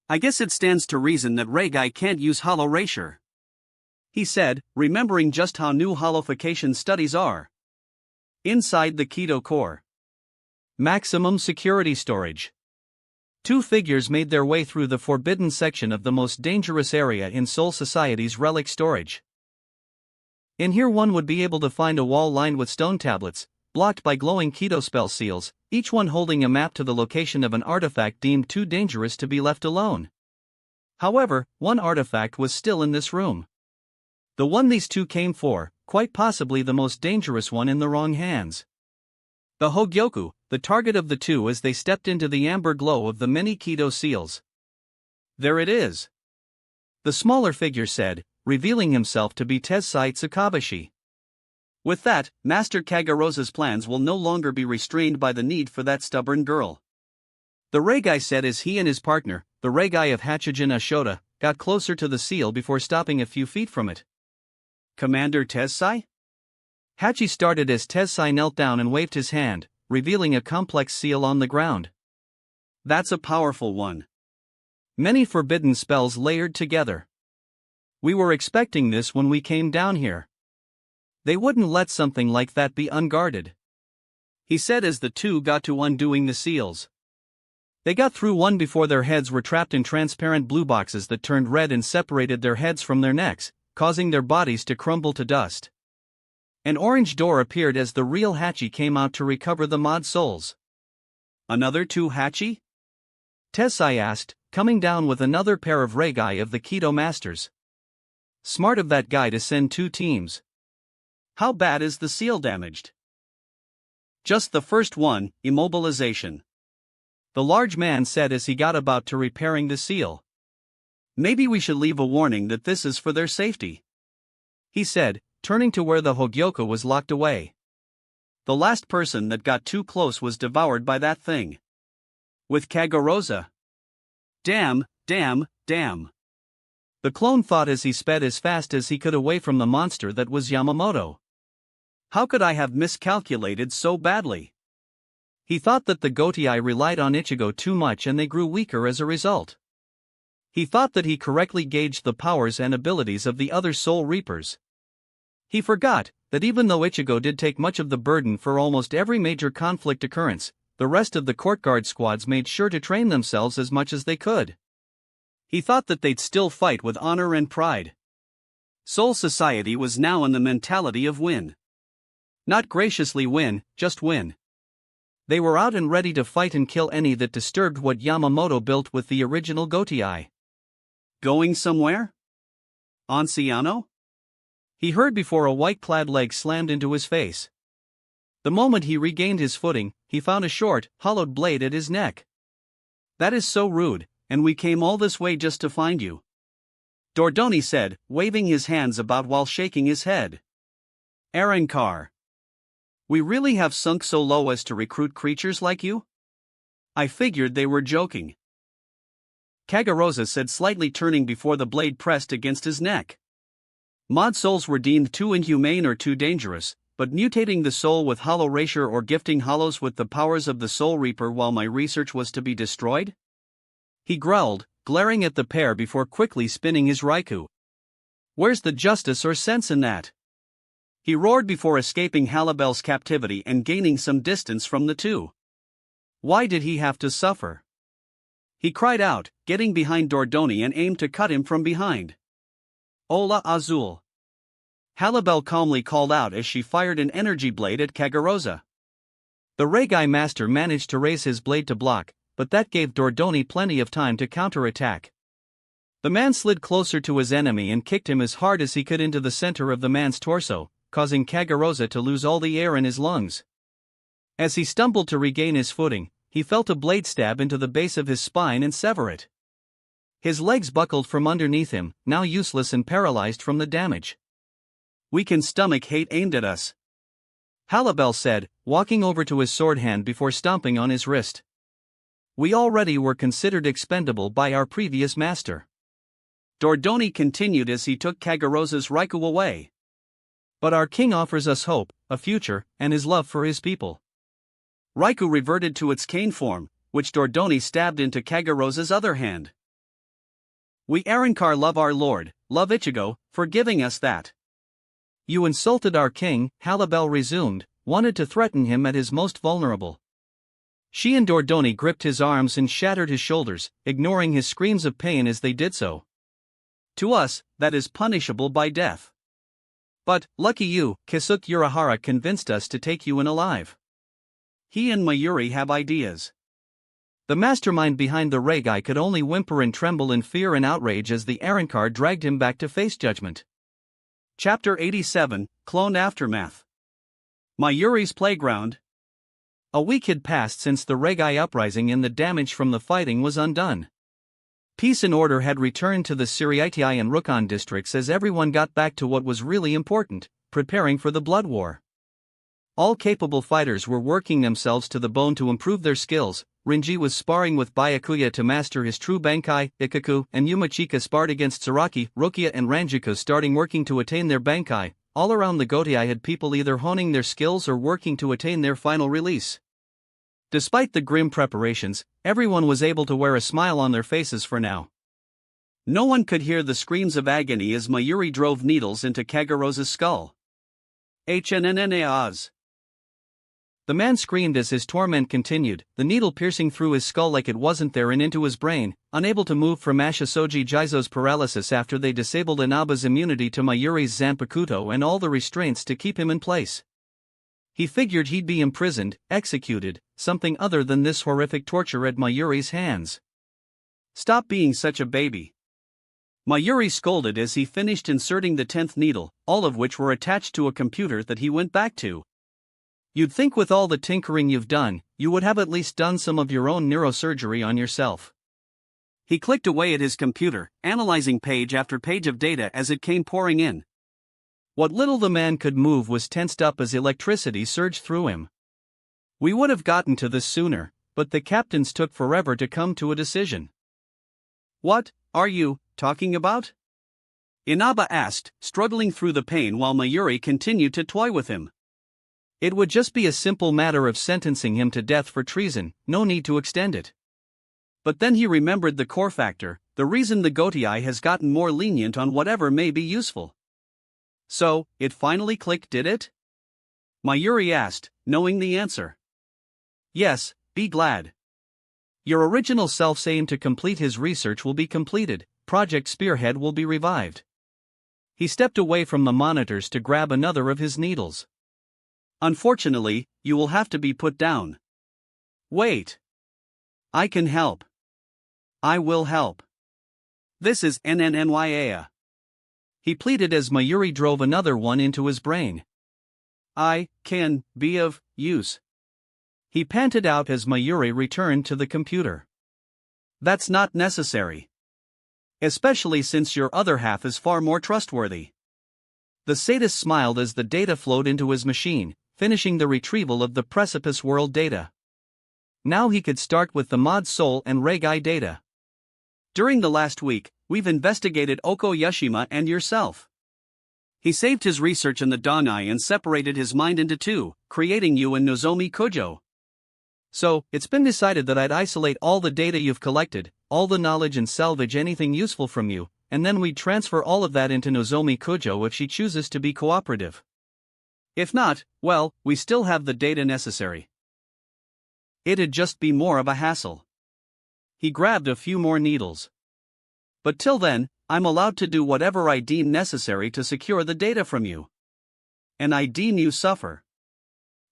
S2: "I guess it stands to reason that regai can't use hollow erasure," he said, remembering just how new holofication studies are. Inside the Kido core. Maximum security storage. Two figures made their way through the forbidden section of the most dangerous area in Soul Society's relic storage. In here one would be able to find a wall lined with stone tablets, blocked by glowing Kido spell seals, each one holding a map to the location of an artifact deemed too dangerous to be left alone. However, one artifact was still in this room. The one these two came for, quite possibly the most dangerous one, in the wrong hands. The Hogyoku, the target of the two as they stepped into the amber glow of the many Kido seals. "There it is," the smaller figure said, revealing himself to be Tessai Tsukavashi. "With that, Master Kagarosa's plans will no longer be restrained by the need for that stubborn girl," the regai said as he and his partner, the regai of Hachigen Ashoda, got closer to the seal before stopping a few feet from it. "Commander Tessai?" Hachi started as Tessai knelt down and waved his hand, revealing a complex seal on the ground. "That's a powerful one. Many forbidden spells layered together. We were expecting this when we came down here. They wouldn't let something like that be unguarded," he said as the two got to undoing the seals.
S1: They got through one before their heads were trapped in transparent blue boxes that turned red and separated their heads from their necks, causing their bodies to crumble to dust. An orange door appeared as the real Hachi came out to recover the mod souls.
S2: Another 2 Hachi?
S1: Tessai asked, coming down with another pair of Regai of the Keto Masters. Smart of that guy to send 2 teams.
S2: How bad is the seal damaged? Just the first one, immobilization.
S1: The large man said as he got about to repairing the seal.
S2: Maybe we should leave a warning that this is for their safety,
S1: he said, turning to where the Hogyoka was locked away.
S2: The last person that got too close was devoured by that thing. With Kagoroza. Damn.
S1: The clone thought as he sped as fast as he could away from the monster that was Yamamoto.
S2: How could I have miscalculated so badly?
S1: He thought that the Gotii relied on Ichigo too much and they grew weaker as a result. He thought that he correctly gauged the powers and abilities of the other Soul Reapers. He forgot that even though Ichigo did take much of the burden for almost every major conflict occurrence, the rest of the court guard squads made sure to train themselves as much as they could.
S2: He thought that they'd still fight with honor and pride. Soul Society was now in the mentality of win.
S1: Not graciously win, just win. They were out and ready to fight and kill any that disturbed what Yamamoto built with the original Gotii.
S2: Going somewhere? Anciano?
S1: He heard before a white-clad leg slammed into his face. The moment he regained his footing, he found a short, hollowed blade at his neck.
S2: That is so rude, and we came all this way just to find you, Dordoni said, waving his hands about while shaking his head. Arankar. We really have sunk so low as to recruit creatures like you? I figured they were joking, Kagoroza said, slightly turning before the blade pressed against his neck. Mod souls were deemed too inhumane or too dangerous, but mutating the soul with hollow erasure or gifting hollows with the powers of the Soul Reaper while my research was to be destroyed? He growled, glaring at the pair before quickly spinning his Raikou. Where's the justice or sense in that? He roared before escaping Halibel's captivity and gaining some distance from the two. Why did he have to suffer? He cried out, getting behind Dordoni and aimed to cut him from behind. Ola Azul. Halibel calmly called out as she fired an energy blade at Kagoroza. The Regai master managed to raise his blade to block, but that gave Dordoni plenty of time to counterattack. The man slid closer to his enemy and kicked him as hard as he could into the center of the man's torso, causing Kagoroza to lose all the air in his lungs. As he stumbled to regain his footing, he felt a blade stab into the base of his spine and sever it. His legs buckled from underneath him, now useless and paralyzed from the damage. We can stomach hate aimed at us, Halibel said, walking over to his sword hand before stomping on his wrist. We already were considered expendable by our previous master. Dordoni continued as he took Kagoroza's Raikou away. But our king offers us hope, a future, and his love for his people. Raikou reverted to its cane form, which Dordoni stabbed into Kagoroza's other hand. We Arankar love our lord, love Ichigo, for giving us that. You insulted our king, Halibel resumed, wanted to threaten him at his most vulnerable. She and Dordoni gripped his arms and shattered his shoulders, ignoring his screams of pain as they did so. To us, that is punishable by death. But, lucky you, Kisuke Urahara convinced us to take you in alive. He and Mayuri have ideas. The mastermind behind the Regai could only whimper and tremble in fear and outrage as the Arankar dragged him back to face judgment. Chapter 87, Clone Aftermath. Mayuri's Playground. A week had passed since the Regai uprising and the damage from the fighting was undone. Peace and order had returned to the Suriitai and Rukon districts as everyone got back to what was really important, preparing for the Blood War. All capable fighters were working themselves to the bone to improve their skills. Rinji was sparring with Byakuya to master his true Bankai, Ikaku, and Yumachika sparred against Tsuraki, Rokia and Ranjiku starting working to attain their Bankai. All around the Gotii had people either honing their skills or working to attain their final release. Despite the grim preparations, everyone was able to wear a smile on their faces for now. No one could hear the screams of agony as Mayuri drove needles into Kagoroza's skull. HNNNAOZ.
S1: The man screamed as his torment continued, the needle piercing through his skull like it wasn't there and into his brain, unable to move from Ashisoji Jizo's paralysis after they disabled Inaba's immunity to Mayuri's Zanpakuto and all the restraints to keep him in place. He figured he'd be imprisoned, executed, something other than this horrific torture at Mayuri's hands.
S2: Stop being such a baby. Mayuri scolded as he finished inserting the 10th needle, all of which were attached to a computer that he went back to. You'd think with all the tinkering you've done, you would have at least done some of your own neurosurgery on yourself. He clicked away at his computer, analyzing page after page of data as it came pouring in.
S1: What little the man could move was tensed up as electricity surged through him. We would have gotten to this sooner, but the captains took forever to come to a decision.
S2: What are you talking about? Inaba asked, struggling through the pain while Mayuri continued to toy with him.
S1: It would just be a simple matter of sentencing him to death for treason, no need to extend it.
S2: But then he remembered the core factor, the reason the Gotiei has gotten more lenient on whatever may be useful. So, it finally clicked, did it? Mayuri asked, knowing the answer.
S1: Yes, be glad. Your original self's aim to complete his research will be completed, Project Spearhead will be revived. He stepped away from the monitors to grab another of his needles.
S2: Unfortunately, you will have to be put down.
S1: Wait.
S2: I can help. I will help. This is NNNYA.
S1: He pleaded as Mayuri drove another one into his brain.
S2: I can be of use.
S1: He panted out as Mayuri returned to the computer.
S2: That's not necessary. Especially since your other half is far more trustworthy.
S1: The sadist smiled as the data flowed into his machine, finishing the retrieval of the Precipice World data. Now he could start with the Mod Soul and Regai data.
S2: During the last week, we've investigated Oko Yashima and yourself. He saved his research in the Donai and separated his mind into two, creating you and Nozomi Kojo.
S1: So, it's been decided that I'd isolate all the data you've collected, all the knowledge and salvage anything useful from you, and then we'd transfer all of that into Nozomi Kojo if she chooses to be cooperative.
S2: If not, well, we still have the data necessary.
S1: It'd just be more of a hassle.
S2: He grabbed a few more needles. But till then, I'm allowed to do whatever I deem necessary to secure the data from you. And I deem you suffer.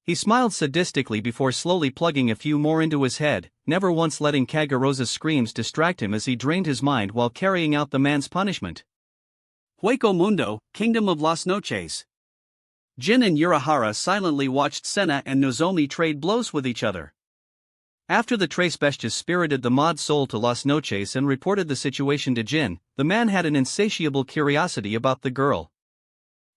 S1: He smiled sadistically before slowly plugging a few more into his head, never once letting Kagarosa's screams distract him as he drained his mind while carrying out the man's punishment.
S2: Hueco Mundo, Kingdom of Las Noches. Jin and Urahara silently watched Senna and Nozomi trade blows with each other.
S1: After the Tres Bestias spirited the Mod Soul to Las Noches and reported the situation to Jin, the man had an insatiable curiosity about the girl.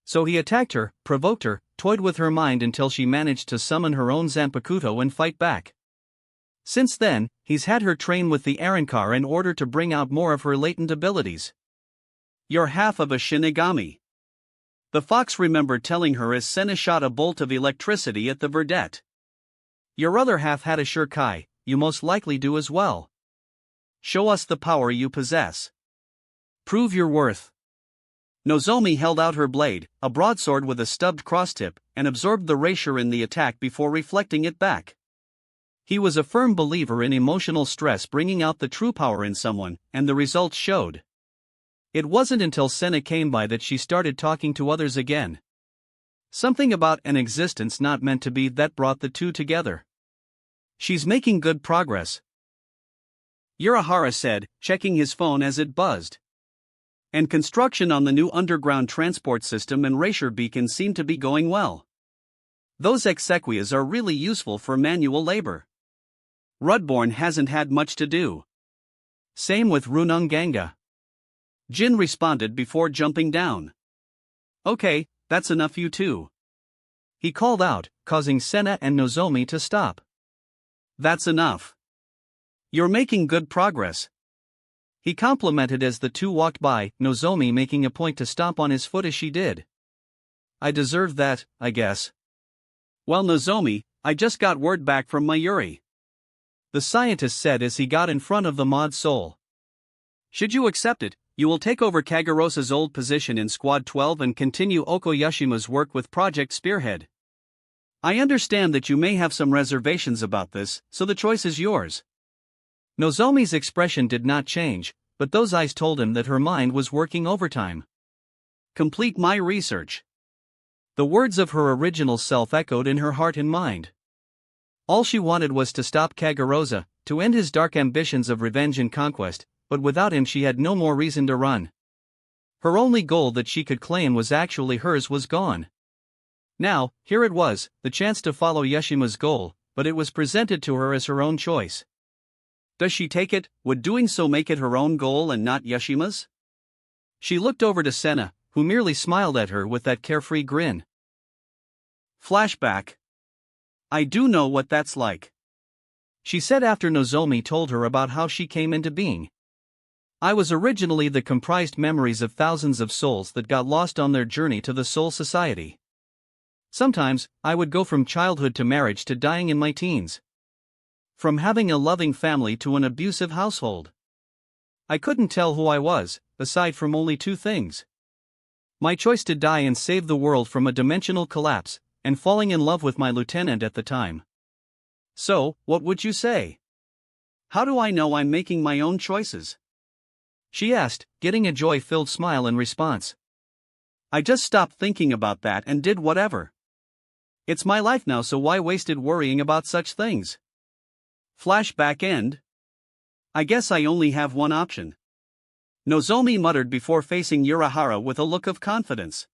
S1: So he attacked her, provoked her, toyed with her mind until she managed to summon her own Zanpakuto and fight back. Since then, he's had her train with the Arankar in order to bring out more of her latent abilities.
S2: You're half of a Shinigami. The fox remembered telling her as Senna shot a bolt of electricity at the verdette.
S1: Your other half had a Shurkai, you most likely do as well. Show us the power you possess. Prove your worth.
S2: Nozomi held out her blade, a broadsword with a stubbed crosstip, and absorbed the erasure in the attack before reflecting it back. He was a firm believer in emotional stress bringing out the true power in someone, and the results showed. It wasn't until Senna came by that she started talking to others again. Something about an existence not meant to be that brought the two together. She's making good progress, Urahara said, checking his phone as it buzzed. And construction on the new underground transport system and erasure beacon seemed to be going well. Those exequias are really useful for manual labor. Rudborn hasn't had much to do.
S1: Same with Rununganga.
S2: Jin responded before jumping down.
S1: Okay, that's enough you two. He called out, causing Senna and Nozomi to stop.
S2: That's enough. You're making good progress.
S1: He complimented as the two walked by, Nozomi making a point to stomp on his foot as she did. I deserved that, I guess.
S2: Well, Nozomi, I just got word back from Mayuri.
S1: The scientist said as he got in front of the Mod Soul.
S2: Should you accept it, you will take over Kagarosa's old position in Squad 12 and continue Oko Yashima's work with Project Spearhead. I understand that you may have some reservations about this, so the choice is yours.
S1: Nozomi's expression did not change, but those eyes told him that her mind was working overtime.
S2: Complete my research.
S1: The words of her original self echoed in her heart and mind. All she wanted was to stop Kagoroza, to end his dark ambitions of revenge and conquest, but without him she had no more reason to run. Her only goal that she could claim was actually hers was gone. Now, here it was, the chance to follow Yashima's goal, but it was presented to her as her own choice.
S2: Does she take it? Would doing so make it her own goal and not Yashima's?
S1: She looked over to Senna, who merely smiled at her with that carefree grin.
S2: Flashback. I do know what that's like,
S1: she said after Nozomi told her about how she came into being. I was originally the comprised memories of thousands of souls that got lost on their journey to the Soul Society. Sometimes, I would go from childhood to marriage to dying in my teens. From having a loving family to an abusive household. I couldn't tell who I was, aside from only two things. My choice to die and save the world from a dimensional collapse, and falling in love with my lieutenant at the time.
S2: So, what would you say? How do I know I'm making my own choices?
S1: She asked, getting a joy-filled smile in response.
S2: I just stopped thinking about that and did whatever. It's my life now, so why waste it worrying about such things? Flashback end. I guess I only have one option. Nozomi muttered before facing Urahara with a look of confidence.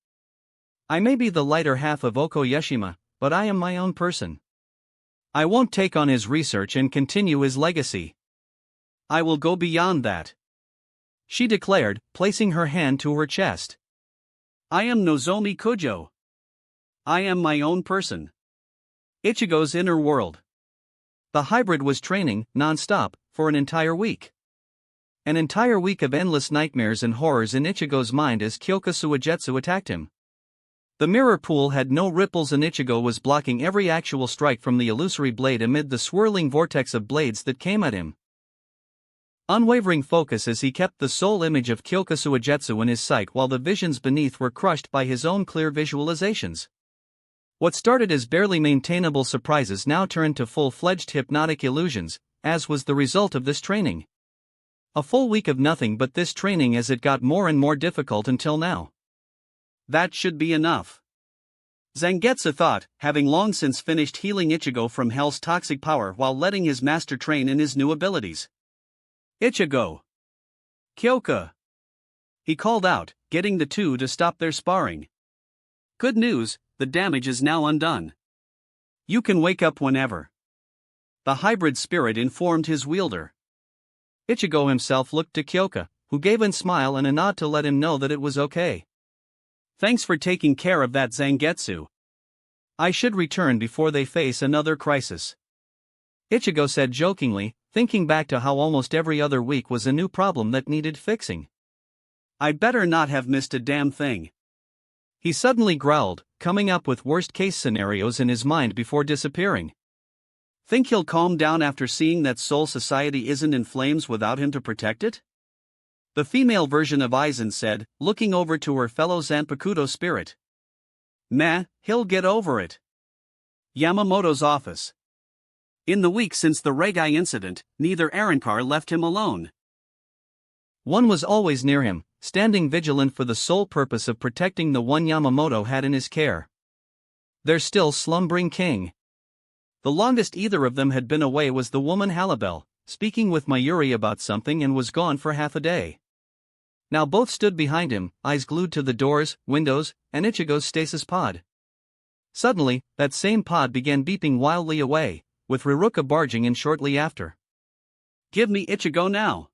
S1: I may be the lighter half of Oko Yashima, but I am my own person. I won't take on his research and continue his legacy.
S2: I will go beyond that,
S1: she declared, placing her hand to her chest.
S2: I am Nozomi Kujo. I am my own person.
S1: Ichigo's inner world. The hybrid was training, non-stop, for an entire week. An entire week of endless nightmares and horrors in Ichigo's mind as Kyoka Suigetsu attacked him. The mirror pool had no ripples and Ichigo was blocking every actual strike from the illusory blade amid the swirling vortex of blades that came at him. Unwavering focus as he kept the soul image of Kyoka Suigetsu in his sight while the visions beneath were crushed by his own clear visualizations. What started as barely maintainable surprises now turned to full-fledged hypnotic illusions, as was the result of this training. A full week of nothing but this training as it got more and more difficult until now.
S2: That should be enough, Zangetsu thought, having long since finished healing Ichigo from Hell's toxic power while letting his master train in his new abilities. Ichigo! Kyoka! He called out, getting the two to stop their sparring. Good news, the damage is now undone. You can wake up whenever. The hybrid spirit informed his wielder.
S1: Ichigo himself looked to Kyoka, who gave a smile and a nod to let him know that it was okay.
S2: Thanks for taking care of that, Zangetsu.
S1: I should return before they face another crisis, Ichigo said jokingly, thinking back to how almost every other week was a new problem that needed fixing.
S2: I'd better not have missed a damn thing.
S1: He suddenly growled, coming up with worst-case scenarios in his mind before disappearing.
S2: Think he'll calm down after seeing that Soul Society isn't in flames without him to protect it? The female version of Aizen said, looking over to her fellow Zanpakuto spirit. Meh, he'll get over it. Yamamoto's office. In the week since the Regai incident, neither Arankar left him alone.
S1: One was always near him, standing vigilant for the sole purpose of protecting the one Yamamoto had in his care. Their still slumbering king. The longest either of them had been away was the woman Halibel, speaking with Mayuri about something and was gone for half a day. Now both stood behind him, eyes glued to the doors, windows, and Ichigo's stasis pod. Suddenly, that same pod began beeping wildly away, with Riruka barging in shortly after.
S2: Give me Ichigo now!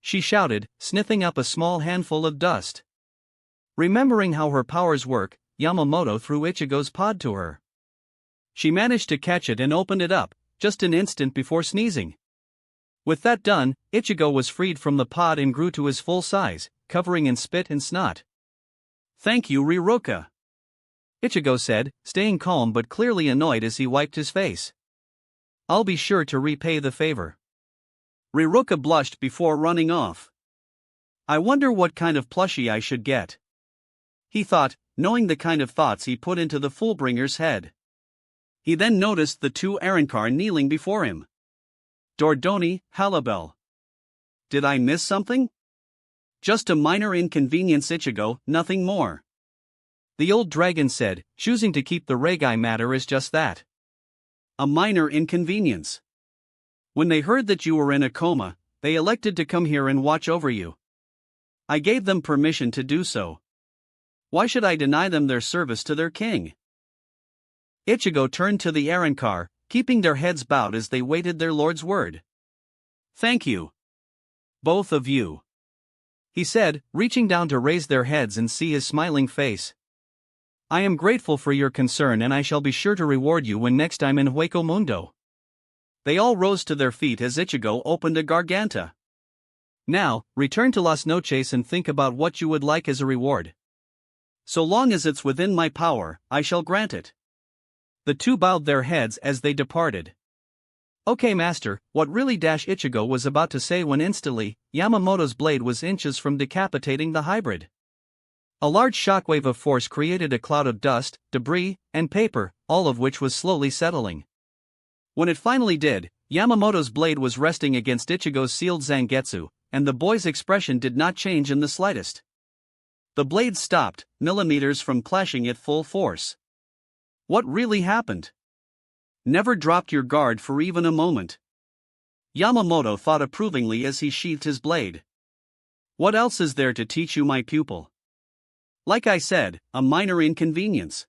S1: She shouted, sniffing up a small handful of dust. Remembering how her powers work, Yamamoto threw Ichigo's pod to her. She managed to catch it and opened it up, just an instant before sneezing. With that done, Ichigo was freed from the pod and grew to his full size, covering in spit and snot.
S2: Thank you, Riruka,
S1: Ichigo said, staying calm but clearly annoyed as he wiped his face. I'll be sure to repay the favor.
S2: Riruka blushed before running off. I wonder what kind of plushie I should get, he thought, knowing the kind of thoughts he put into the Fullbringer's head. He then noticed the two Arankar kneeling before him. Dordoni, Halabel. Did I miss something? Just a minor inconvenience, Ichigo, nothing more.
S1: The old dragon said, choosing to keep the Regai matter as just that.
S2: A minor inconvenience. When they heard that you were in a coma, they elected to come here and watch over you. I gave them permission to do so. Why should I deny them their service to their king?
S1: Ichigo turned to the Arankar, keeping their heads bowed as they waited their lord's word.
S2: Thank you. Both of you.
S1: He said, reaching down to raise their heads and see his smiling face. I am grateful for your concern and I shall be sure to reward you when next I'm in Hueco Mundo.
S2: They all rose to their feet as Ichigo opened a garganta.
S1: Now, return to Las Noches and think about what you would like as a reward.
S2: So long as it's within my power, I shall grant it.
S1: The two bowed their heads as they departed. Okay, master, what really Ichigo was about to say when instantly, Yamamoto's blade was inches from decapitating the hybrid. A large shockwave of force created a cloud of dust, debris, and paper, all of which was slowly settling. When it finally did, Yamamoto's blade was resting against Ichigo's sealed Zangetsu, and the boy's expression did not change in the slightest. The blade stopped, millimeters from clashing at full force. What really happened? Never dropped your guard for even a moment. Yamamoto thought approvingly as he sheathed his blade. What else is there to teach you, my pupil? Like I said, a minor inconvenience.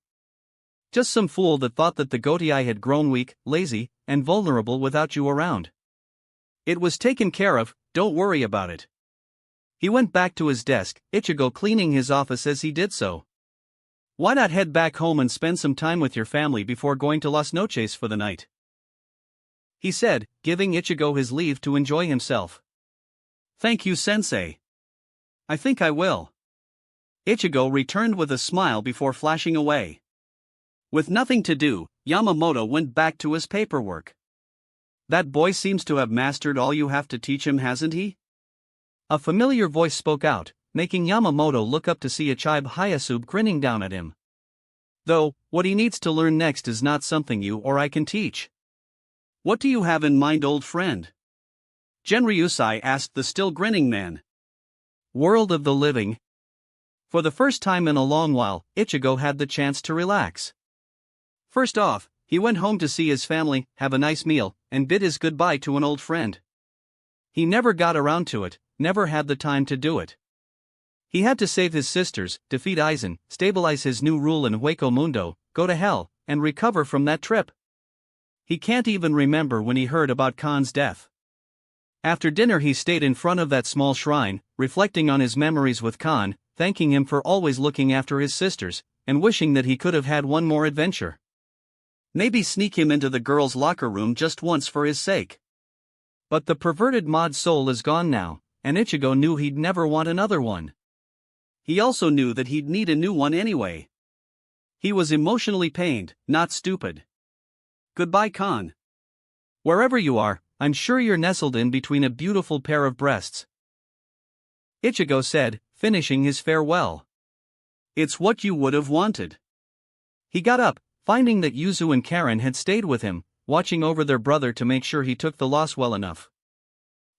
S1: Just some fool that thought that the Gotii had grown weak, lazy, and vulnerable without you around. It was taken care of, don't worry about it. He went back to his desk, Ichigo cleaning his office as he did so. Why not head back home and spend some time with your family before going to Las Noches for the night? He said, giving Ichigo his leave to enjoy himself. Thank you, sensei. I think I will. Ichigo returned with a smile before flashing away. With nothing to do, Yamamoto went back to his paperwork. That boy seems to have mastered all you have to teach him, hasn't he? A familiar voice spoke out, making Yamamoto look up to see Ichigo Hayasube grinning down at him. Though, what he needs to learn next is not something you or I can teach. What do you have in mind, old friend? Genryusai asked the still grinning man. World of the living. For the first time in a long while, Ichigo had the chance to relax. First off, he went home to see his family, have a nice meal, and bid his goodbye to an old friend. He never got around to it, never had the time to do it. He had to save his sisters, defeat Aizen, stabilize his new rule in Hueco Mundo, go to hell, and recover from that trip. He can't even remember when he heard about Khan's death. After dinner he stayed in front of that small shrine, reflecting on his memories with Khan, thanking him for always looking after his sisters, and wishing that he could have had one more adventure. Maybe sneak him into the girls' locker room just once for his sake. But the perverted mod soul is gone now, and Ichigo knew he'd never want another one. He also knew that he'd need a new one anyway. He was emotionally pained, not stupid. Goodbye, Khan. Wherever you are, I'm sure you're nestled in between a beautiful pair of breasts. Ichigo said, finishing his farewell. It's what you would have wanted. He got up, finding that Yuzu and Karen had stayed with him, watching over their brother to make sure he took the loss well enough.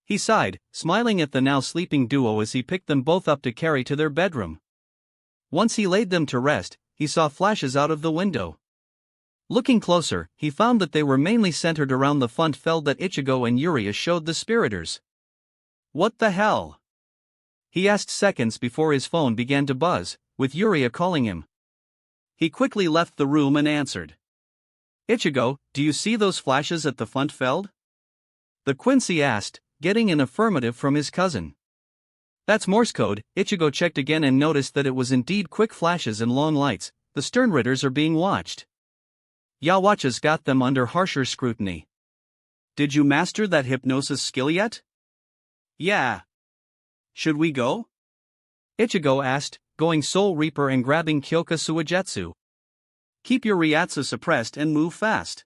S1: He sighed, smiling at the now sleeping duo as he picked them both up to carry to their bedroom. Once he laid them to rest, he saw flashes out of the window. Looking closer, he found that they were mainly centered around the fun feld that Ichigo and Yuri showed the spiriters. What the hell? He asked seconds before his phone began to buzz, with Yuri calling him. He quickly left the room and answered. Ichigo, do you see those flashes at the Fundfeld? The Quincy asked, getting an affirmative from his cousin. That's Morse code. Ichigo checked again and noticed that it was indeed quick flashes and long lights. The Sternritters are being watched. Yawacha's got them under harsher scrutiny. Did you master that hypnosis skill yet? Yeah. Should we go? Ichigo asked, going Soul Reaper and grabbing Kyoka Suigetsu. Keep your Ryatsu suppressed and move fast.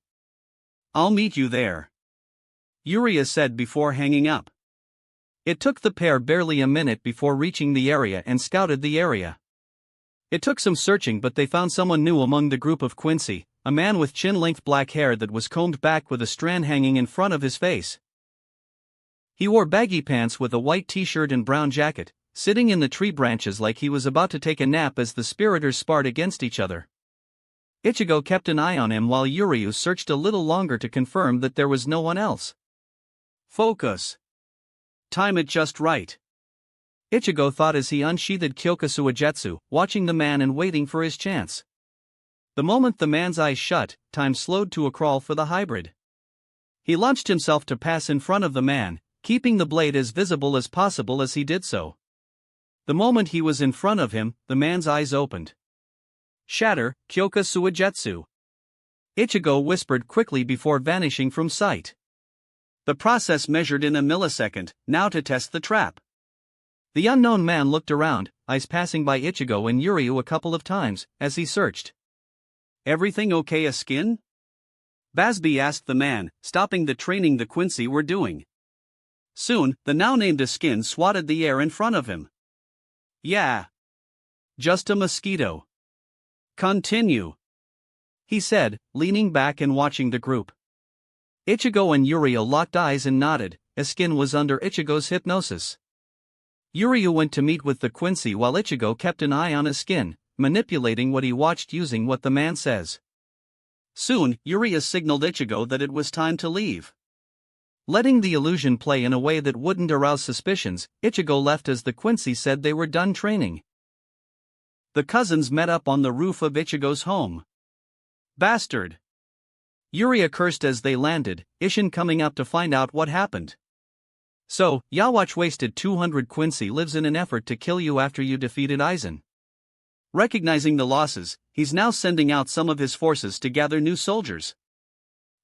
S1: I'll meet you there. Yuria said before hanging up. It took the pair barely a minute before reaching the area and scouted the area. It took some searching, but they found someone new among the group of Quincy, a a man with chin-length black hair that was combed back with a strand hanging in front of his face. He wore baggy pants with a white t-shirt and brown jacket, sitting in the tree branches like he was about to take a nap as the spiriters sparred against each other. Ichigo kept an eye on him while Yuryu searched a little longer to confirm that there was no one else.
S2: Focus. Time it just right.
S1: Ichigo thought as he unsheathed Kyokusuajetsu, watching the man and waiting for his chance. The moment the man's eyes shut, time slowed to a crawl for the hybrid. He launched himself to pass in front of the man, keeping the blade as visible as possible as he did so. The moment he was in front of him, the man's eyes opened. Shatter, Kyokusuajetsu. Ichigo whispered quickly before vanishing from sight.
S2: The process measured in a millisecond, now to test the trap.
S1: The unknown man looked around, eyes passing by Ichigo and Yuryu a couple of times, as he searched.
S2: Everything okay, a skin? Basby asked the man, stopping the training the Quincy were doing. Soon, the now-named Askin swatted the air in front of him. Yeah. Just a mosquito. Continue.
S1: He said, leaning back and watching the group. Ichigo and Yuryu locked eyes and nodded, Askin was under Ichigo's hypnosis. Yuryu went to meet with the Quincy while Ichigo kept an eye on Askin, manipulating what he watched using what the man says.
S2: Soon, Yuryu signaled Ichigo that it was time to leave.
S1: Letting the illusion play in a way that wouldn't arouse suspicions, Ichigo left as the Quincy said they were done training.
S2: The cousins met up on the roof of Ichigo's home. Bastard!
S1: Yuryu cursed as they landed, Ishin coming up to find out what happened. So, Yawatch wasted 200 Quincy lives in an effort to kill you after you defeated Aizen.
S2: Recognizing the losses, he's now sending out some of his forces to gather new soldiers.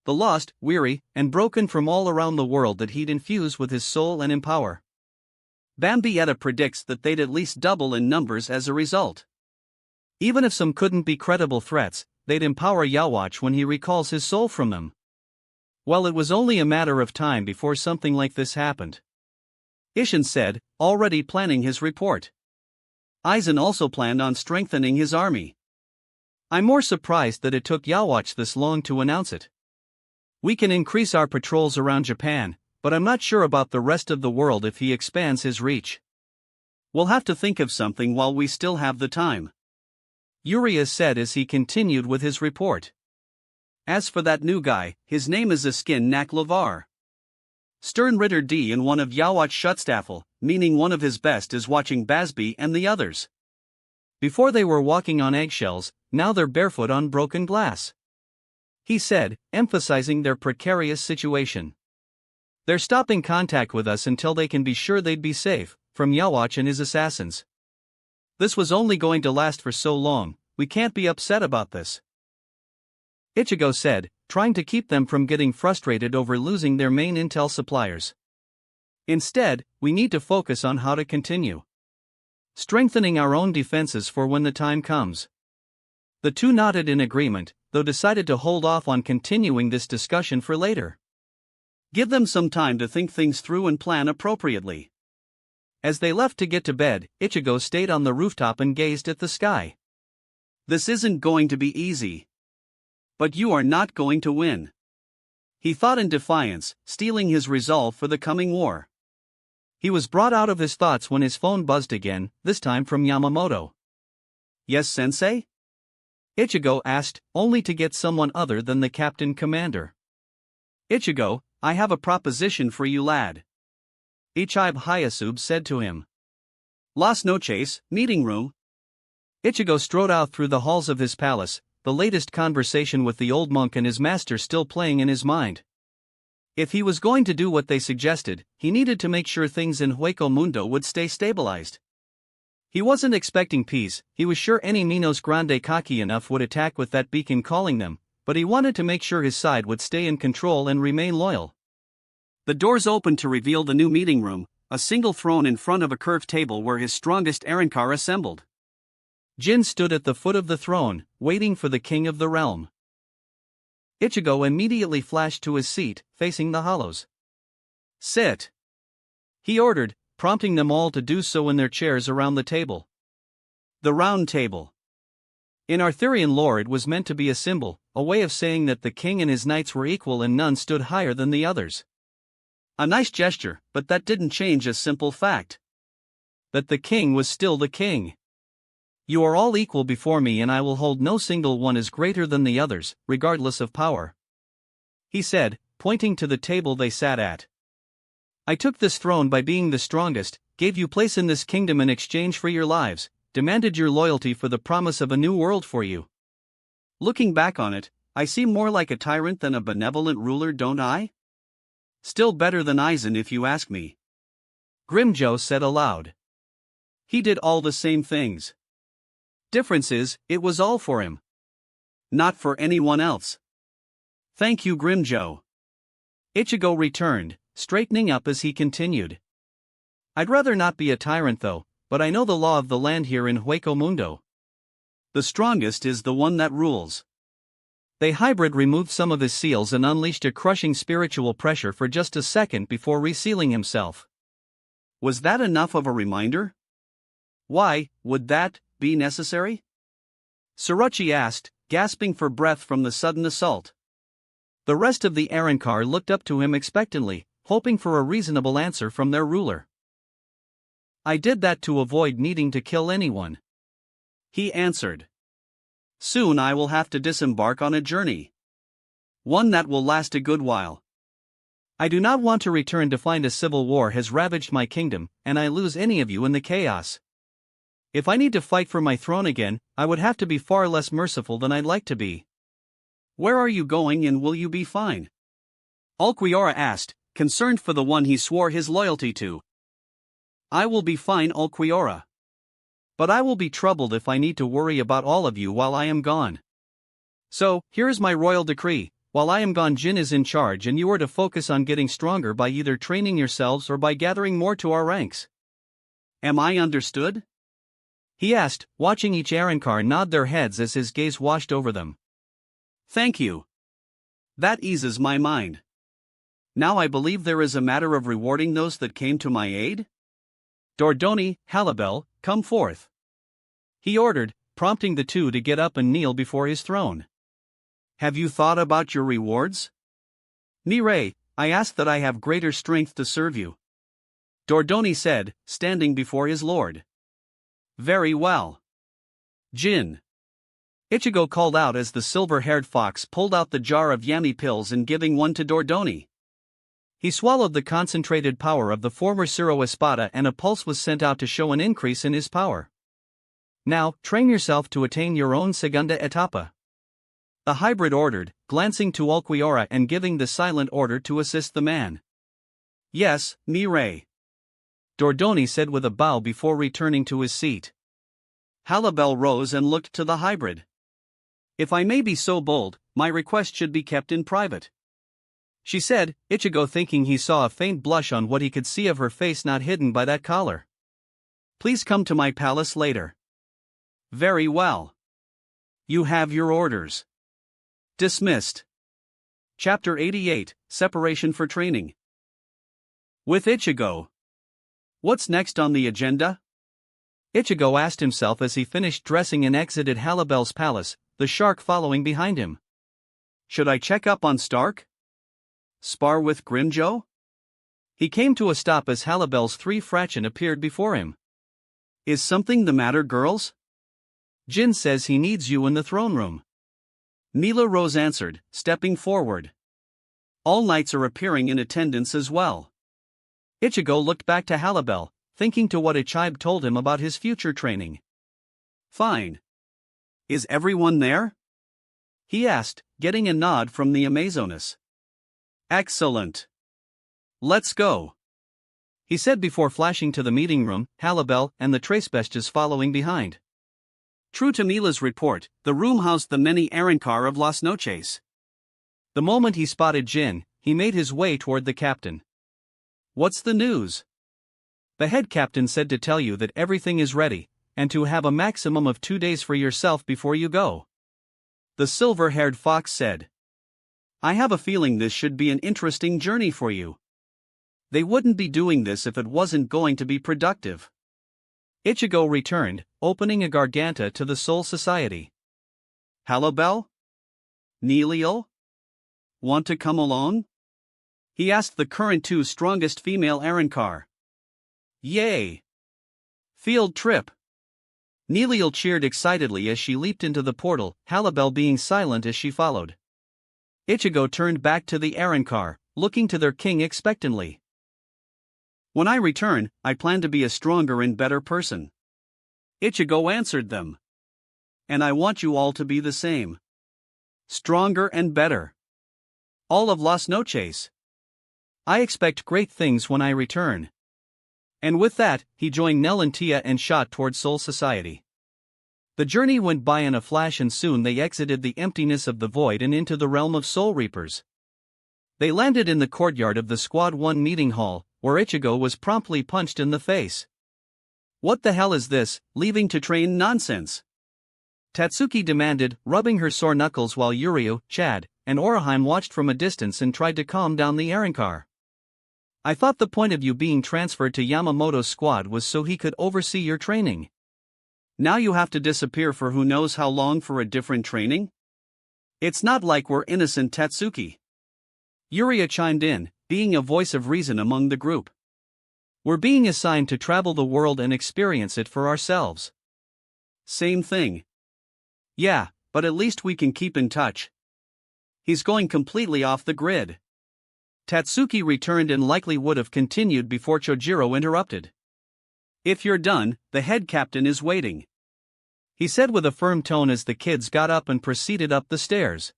S2: The lost, weary, and broken from all around the world that he'd infuse with his soul and empower. Bambietta predicts that they'd at least double in numbers as a result.
S1: Even if some couldn't be credible threats, they'd empower Yawatch when he recalls his soul from them. Well, it was only a matter of time before something like this happened.
S2: Ishin said, already planning his report. Aizen also planned on strengthening his army.
S1: I'm more surprised that it took Yawatch this long to announce it. We can increase our patrols around Japan, but I'm not sure about the rest of the world if he expands his reach.
S2: We'll have to think of something while we still have the time.
S1: Yuryu said as he continued with his report.
S2: As for that new guy, his name is Askin Naklavar. Stern Ritter D and one of Yawatch Schutzstaffel, meaning one of his best is watching Basby and the others.
S1: Before they were walking on eggshells, now they're barefoot on broken glass. He said, emphasizing their precarious situation. They're stopping contact with us until they can be sure they'd be safe from Yawatch and his assassins. This was only going to last for so long, we can't be upset about this. Ichigo said, trying to keep them from getting frustrated over losing their main intel suppliers. Instead, we need to focus on how to continue strengthening our own defenses for when the time comes. The two nodded in agreement, though decided to hold off on continuing this discussion for later.
S2: Give them some time to think things through and plan appropriately.
S1: As they left to get to bed, Ichigo stayed on the rooftop and gazed at the sky.
S2: This isn't going to be easy. But you are not going to win. He thought in defiance, steeling his resolve for the coming war.
S1: He was brought out of his thoughts when his phone buzzed again, this time from Yamamoto.
S2: Yes, sensei?
S1: Ichigo asked, only to get someone other than the captain commander.
S2: Ichigo, I have a proposition for you, lad. Ichibe Hayasube said to him. Las noches, meeting room.
S1: Ichigo strode out through the halls of his palace, the latest conversation with the old monk and his master still playing in his mind. If he was going to do what they suggested, he needed to make sure things in Hueco Mundo would stay stabilized. He wasn't expecting peace, he was sure any Minos Grande cocky enough would attack with that beacon calling them, but he wanted to make sure his side would stay in control and remain loyal.
S2: The doors opened to reveal the new meeting room, a single throne in front of a curved table where his strongest Arankar assembled.
S1: Jin stood at the foot of the throne, waiting for the king of the realm. Ichigo immediately flashed to his seat, facing the hollows.
S2: Sit!
S1: He ordered, prompting them all to do so in their chairs around the table.
S2: The round table.
S1: In Arthurian lore, it was meant to be a symbol, a way of saying that the king and his knights were equal and none stood higher than the others.
S2: A nice gesture, but that didn't change a simple fact:
S1: that the king was still the king. You are all equal before me, and I will hold no single one as greater than the others, regardless of power, he said, pointing to the table they sat at. I took this throne by being the strongest, gave you place in this kingdom in exchange for your lives, demanded your loyalty for the promise of a new world for you.
S2: Looking back on it, I seem more like a tyrant than a benevolent ruler, don't I? Still better than Aizen if you ask me,
S1: Grimjoe said aloud.
S2: He did all the same things. Difference is, it was all for him, not for anyone else. Thank you, Grimjoe,
S1: Ichigo returned, straightening up as he continued. I'd rather not be a tyrant though, but I know the law of the land here in Hueco Mundo.
S2: The strongest is the one that rules.
S1: The hybrid removed some of his seals and unleashed a crushing spiritual pressure for just a second before resealing himself.
S2: Was that enough of a reminder? Why would that be necessary?
S1: Sorochi asked, gasping for breath from the sudden assault. The rest of the Arrancar looked up to him expectantly, hoping for a reasonable answer from their ruler. I did that to avoid needing to kill anyone,
S2: he answered. Soon I will have to disembark on a journey. One that will last a good while.
S1: I do not want to return to find a civil war has ravaged my kingdom, and I lose any of you in the chaos. If I need to fight for my throne again, I would have to be far less merciful than I'd like to be.
S2: Where are you going, and will you be fine? Ulquiorra asked, concerned for the one he swore his loyalty to. I will be fine, Ulquiorra.
S1: But I will be troubled if I need to worry about all of you while I am gone. So, here is my royal decree: while I am gone, Jin is in charge, and you are to focus on getting stronger by either training yourselves or by gathering more to our ranks.
S2: Am I understood?
S1: He asked, watching each Arrancar nod their heads as his gaze washed over them.
S2: Thank you. That eases my mind. Now I believe there is a matter of rewarding those that came to my aid?
S1: Dordoni, Halibel, come forth, he ordered, prompting the two to get up and kneel before his throne.
S2: Have you thought about your rewards?
S1: Nire, I ask that I have greater strength to serve you, Dordoni said, standing before his lord.
S2: Very well.
S1: Jin, Ichigo called out as the silver-haired fox pulled out the jar of yami pills and giving one to Dordoni. He swallowed the concentrated power of the former Ciro Espada, and a pulse was sent out to show an increase in his power. Now, train yourself to attain your own segunda etapa, the hybrid ordered, glancing to Ulquiorra and giving the silent order to assist the man.
S2: Yes, Nire,
S1: Dordoni said with a bow before returning to his seat.
S2: Halibel rose and looked to the hybrid. If I may be so bold, my request should be kept in private, she said, Ichigo thinking he saw a faint blush on what he could see of her face not hidden by that collar. Please come to my palace later. Very well. You have your orders. Dismissed. Chapter 88, Separation for Training. With Ichigo. What's next on the agenda?
S1: Ichigo asked himself as he finished dressing and exited Halibel's palace, the shark following behind him.
S2: Should I check up on Stark? Spar with Grimjoe?
S1: He came to a stop as Halibel's 3 Fraction appeared before him.
S2: Is something the matter, girls?
S1: Jin says he needs you in the throne room,
S2: Mila Rose answered, stepping forward. All knights are appearing in attendance as well.
S1: Ichigo looked back to Halibel, thinking to what Ichibe told him about his future training.
S2: Fine. Is everyone there? He asked, getting a nod from the Amazonas. Excellent. Let's go,
S1: he said before flashing to the meeting room, Halibel and the Tracebestias following behind.
S2: True to Mila's report, the room housed the many Arrancar of Las Noches.
S1: The moment he spotted Jin, he made his way toward the captain. What's the news? The head captain said to tell you that everything is ready, and to have a maximum of 2 days for yourself before you go, the silver-haired fox said. I have a feeling this should be an interesting journey for you. They wouldn't be doing this if it wasn't going to be productive. Ichigo returned, opening a garganta to the Soul Society.
S2: Halabel? Neliel? Want to come along? He asked the current two strongest female Arankar. Yay! Field trip! Neliel cheered excitedly as she leaped into the portal, Halabel being silent as she followed. Ichigo turned back to the Arankar, looking to their king expectantly. When I return, I plan to be a stronger and better person. Ichigo answered them. And I want you all to be the same. Stronger and better. All of Las Noches. I expect great things when I return. And with that, he joined Nell and Tia and shot towards Soul Society. The journey went by in a flash and soon they exited the emptiness of the void and into the realm of Soul Reapers. They landed in the courtyard of the Squad 1 meeting hall, where Ichigo was promptly punched in the face. What the hell is this, leaving to train nonsense? Tatsuki demanded, rubbing her sore knuckles while Yuryu, Chad, and Oraheim watched from a distance and tried to calm down the Arankar. I thought the point of you being transferred to Yamamoto's squad was so he could oversee your training. Now you have to disappear for who knows how long for a different training? It's not like we're innocent, Tatsuki. Yuryu chimed in, being a voice of reason among the group. We're being assigned to travel the world and experience it for ourselves. Same thing. Yeah, but at least we can keep in touch. He's going completely off the grid. Tatsuki returned and likely would have continued before Chojiro interrupted. If you're done, the head captain is waiting. He said with a firm tone as the kids got up and proceeded up the stairs.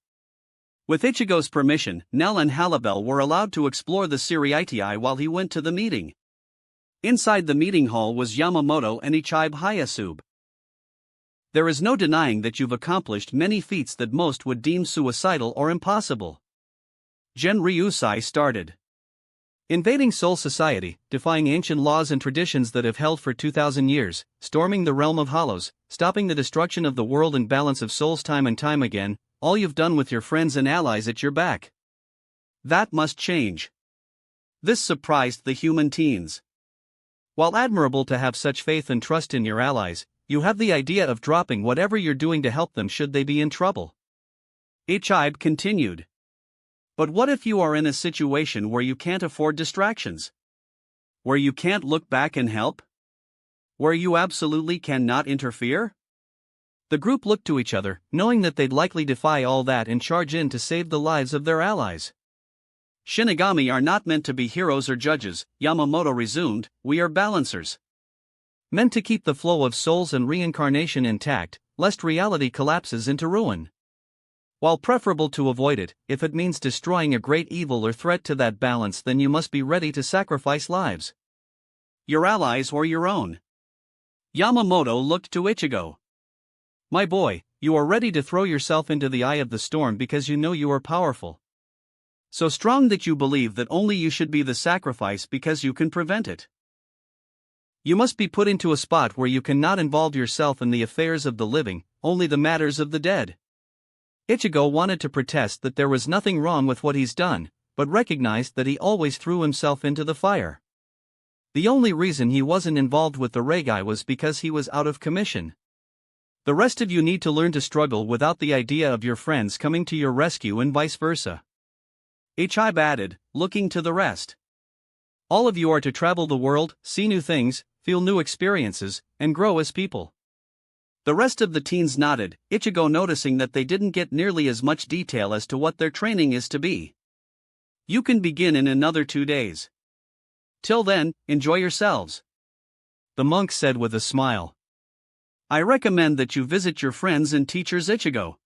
S2: With Ichigo's permission, Nell and Halabel were allowed to explore the Siriitii while he went to the meeting. Inside the meeting hall was Yamamoto and Ichibe Hayasube. There is no denying that you've accomplished many feats that most would deem suicidal or impossible. Gen Ryusai started. Invading Soul Society, defying ancient laws and traditions that have held for 2,000 years, storming the realm of hollows, stopping the destruction of the world and balance of souls time and time again, all you've done with your friends and allies at your back. That must change. This surprised the human teens. While admirable to have such faith and trust in your allies, you have the idea of dropping whatever you're doing to help them should they be in trouble. Ichibe continued. But what if you are in a situation where you can't afford distractions? Where you can't look back and help? Where you absolutely cannot interfere? The group looked to each other, knowing that they'd likely defy all that and charge in to save the lives of their allies. Shinigami are not meant to be heroes or judges, Yamamoto resumed, we are balancers. Meant to keep the flow of souls and reincarnation intact, lest reality collapses into ruin. While preferable to avoid it, if it means destroying a great evil or threat to that balance, then you must be ready to sacrifice lives. Your allies or your own. Yamamoto looked to Ichigo. My boy, you are ready to throw yourself into the eye of the storm because you know you are powerful. So strong that you believe that only you should be the sacrifice because you can prevent it. You must be put into a spot where you cannot involve yourself in the affairs of the living, only the matters of the dead. Ichigo wanted to protest that there was nothing wrong with what he's done, but recognized that he always threw himself into the fire. The only reason he wasn't involved with the Regai was because he was out of commission. The rest of you need to learn to struggle without the idea of your friends coming to your rescue and vice versa. Ichibe added, looking to the rest. All of you are to travel the world, see new things, feel new experiences, and grow as people. The rest of the teens nodded, Ichigo noticing that they didn't get nearly as much detail as to what their training is to be. You can begin in another 2 days. Till then, enjoy yourselves. The monk said with a smile. I recommend that you visit your friends and teachers, Ichigo.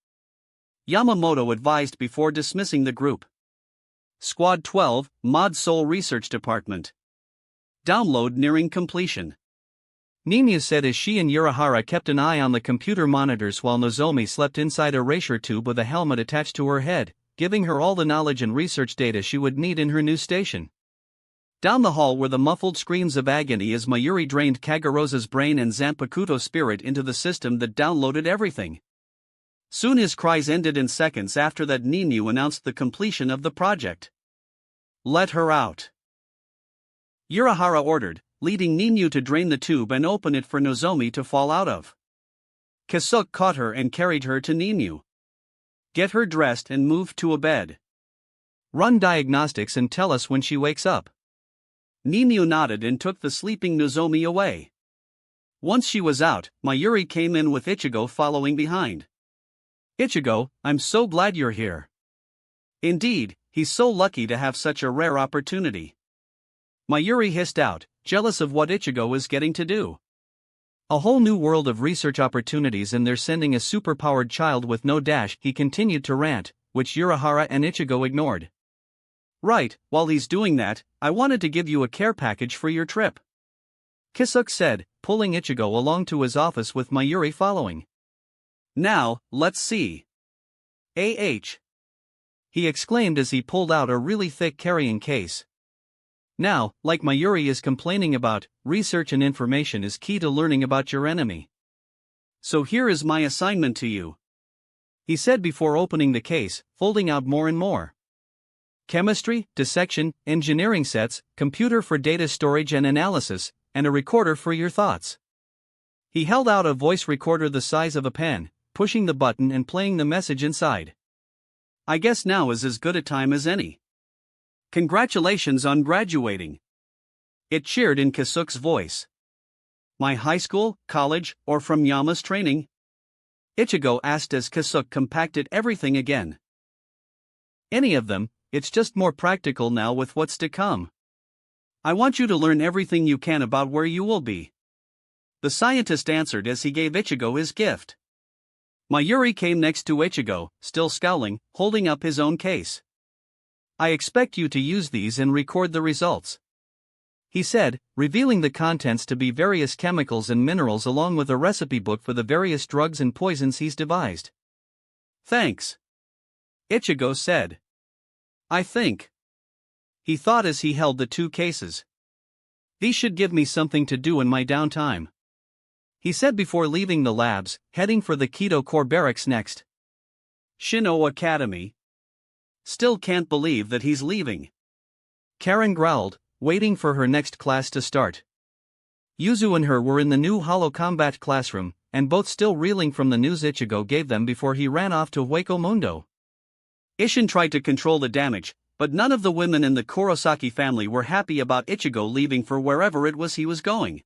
S2: Yamamoto advised before dismissing the group. Squad 12, Mod Soul Research Department. Download nearing completion. Nina said as she and Urahara kept an eye on the computer monitors while Nozomi slept inside a erasure tube with a helmet attached to her head, giving her all the knowledge and research data she would need in her new station. Down the hall were the muffled screams of agony as Mayuri drained Kagarosa's brain and Zanpakuto's spirit into the system that downloaded everything. Soon his cries ended in seconds after that Ninu announced the completion of the project. Let her out. Urahara ordered, leading Ninu to drain the tube and open it for Nozomi to fall out of. Kasuk caught her and carried her to Ninu. Get her dressed and moved to a bed.
S1: Run diagnostics and tell us when she wakes up.
S2: Nimue nodded and took the sleeping Nozomi away. Once she was out, Mayuri came in with Ichigo following behind.
S1: Ichigo, I'm so glad you're here.
S2: Indeed, he's so lucky to have such a rare opportunity.
S1: Mayuri hissed out, jealous of what Ichigo was getting to do. A whole new world of research opportunities, and they're sending a superpowered child with no dash. He continued to rant, which Urahara and Ichigo ignored.
S2: Right, while he's doing that, I wanted to give you a care package for your trip,
S1: Kisuke said, pulling Ichigo along to his office with Mayuri following.
S2: Now, let's see.
S1: he exclaimed as he pulled out a really thick carrying case. Now, like Mayuri is complaining about, research and information is key to learning about your enemy.
S2: So here is my assignment to you,
S1: he said before opening the case, folding out more and more. Chemistry, dissection, engineering sets, computer for data storage and analysis, and a recorder for your thoughts. He held out a voice recorder the size of a pen, pushing the button and playing the message inside.
S2: I guess now is as good a time as any. Congratulations on graduating, it cheered in Kisuke's voice. My high school, college, or from Yama's training? Ichigo asked as Kisuke compacted everything again.
S1: Any of them, it's just more practical now with what's to come.
S2: I want you to learn everything you can about where you will be, the scientist answered as he gave Ichigo his gift. Mayuri came next to Ichigo, still scowling, holding up his own case.
S1: I expect you to use these and record the results, he said, revealing the contents to be various chemicals and minerals along with a recipe book for the various drugs and poisons he's devised.
S2: Thanks, Ichigo said. I think, he thought as he held the two cases.
S1: These should give me something to do in my downtime, he said before leaving the labs, heading for the Keto Corps barracks next.
S2: Shino Academy. Still can't believe that he's leaving,
S1: Karen growled, waiting for her next class to start. Yuzu and her were in the new Hollow Combat classroom, and both still reeling from the news Ichigo gave them before he ran off to Hueco Mundo.
S2: Isshin tried to control the damage, but none of the women in the Kurosaki family were happy about Ichigo leaving for wherever it was he was going.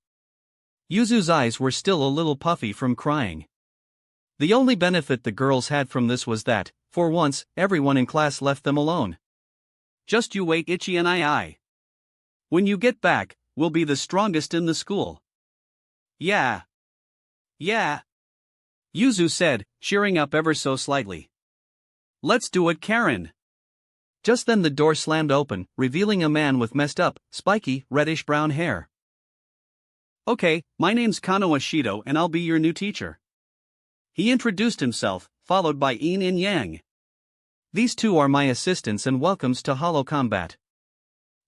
S1: Yuzu's eyes were still a little puffy from crying. The only benefit the girls had from this was that, for once, everyone in class left them alone.
S2: Just you wait, Ichi and I. When you get back, we'll be the strongest in the school. Yeah. Yuzu said, cheering up ever so slightly. Let's do it, Karen.
S1: Just then the door slammed open, revealing a man with messed up, spiky, reddish-brown hair.
S2: Okay, my name's Kano Ashido and I'll be your new teacher, he introduced himself, followed by Yin and Yang.
S1: These two are my assistants and welcomes to Hollow Combat.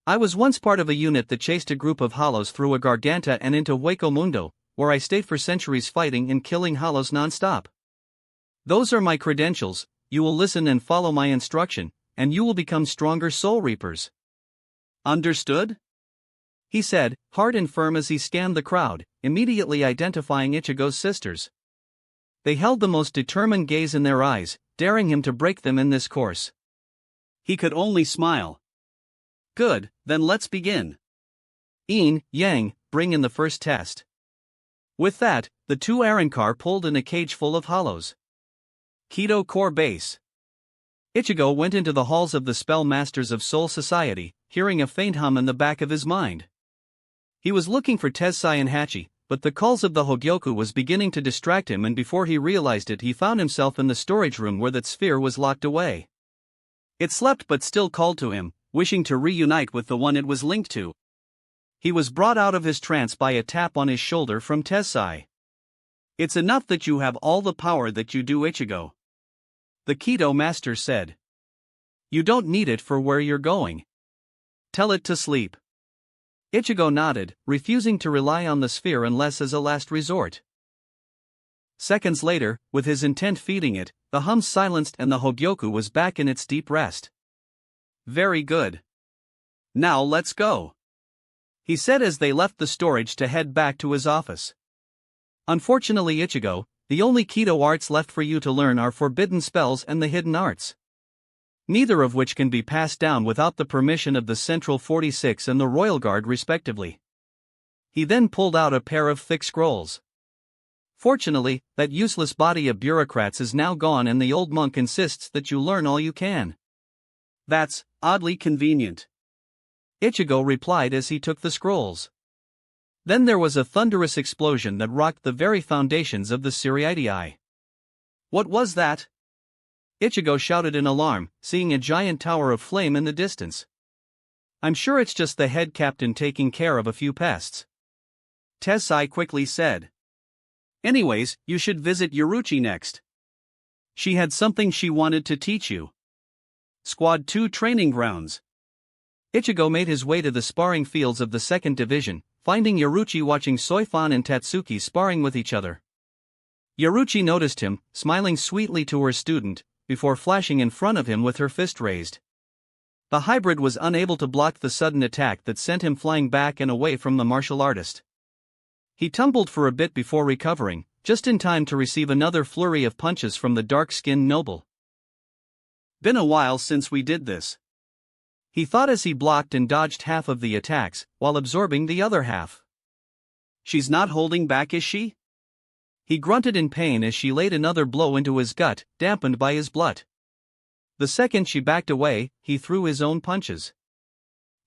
S1: I was once part of a unit that chased a group of Hollows through a Garganta and into Hueco Mundo, where I stayed for centuries fighting and killing Hollows non-stop. Those are my credentials. You will listen and follow my instruction, and you will become stronger Soul Reapers.
S2: Understood?
S1: He said, hard and firm as he scanned the crowd, immediately identifying Ichigo's sisters. They held the most determined gaze in their eyes, daring him to break them in this course.
S2: He could only smile. Good, then let's begin.
S1: Yin, Yang, bring in the first test. With that, the two Arrancar pulled in a cage full of Hollows.
S2: Keto Corps Base.
S1: Ichigo went into the halls of the Spell Masters of Soul Society, hearing a faint hum in the back of his mind. He was looking for Tessai and Hachi, but the calls of the Hogyoku was beginning to distract him, and before he realized it he found himself in the storage room where that sphere was locked away. It slept but still called to him, wishing to reunite with the one it was linked to. He was brought out of his trance by a tap on his shoulder from Tessai. It's enough that you have all the power that you do, Ichigo, the Keto Master said. You don't need it for where you're going. Tell it to sleep. Ichigo nodded, refusing to rely on the sphere unless as a last resort. Seconds later, with his intent feeding it, the hum silenced and the Hogyoku was back in its deep rest. Very good. Now let's go, he said as they left the storage to head back to his office. Unfortunately, Ichigo, The only Kido arts left for you to learn are forbidden spells and the hidden arts, neither of which can be passed down without the permission of the Central 46 and the Royal Guard respectively. He then pulled out a pair of thick scrolls. Fortunately, that useless body of bureaucrats is now gone and the old monk insists that you learn all you can.
S2: That's oddly convenient,
S1: Ichigo replied as he took the scrolls. Then there was a thunderous explosion that rocked the very foundations of the Siriidii.
S2: What was that?
S1: Ichigo shouted in alarm, seeing a giant tower of flame in the distance. I'm sure it's just the head captain taking care of a few pests,
S2: Tessai quickly said. Anyways, you should visit Yoruchi next. She had something she wanted to teach you. Squad 2 training grounds.
S1: Ichigo made his way to the sparring fields of the 2nd Division, finding Yoruchi watching Soifan and Tatsuki sparring with each other. Yoruchi noticed him, smiling sweetly to her student, before flashing in front of him with her fist raised. The hybrid was unable to block the sudden attack that sent him flying back and away from the martial artist. He tumbled for a bit before recovering, just in time to receive another flurry of punches from the dark-skinned noble.
S2: Been a while since we did this,
S1: he thought as he blocked and dodged half of the attacks, while absorbing the other half.
S2: She's not holding back, is she?
S1: He grunted in pain as she laid another blow into his gut, dampened by his blood. The second she backed away, he threw his own punches.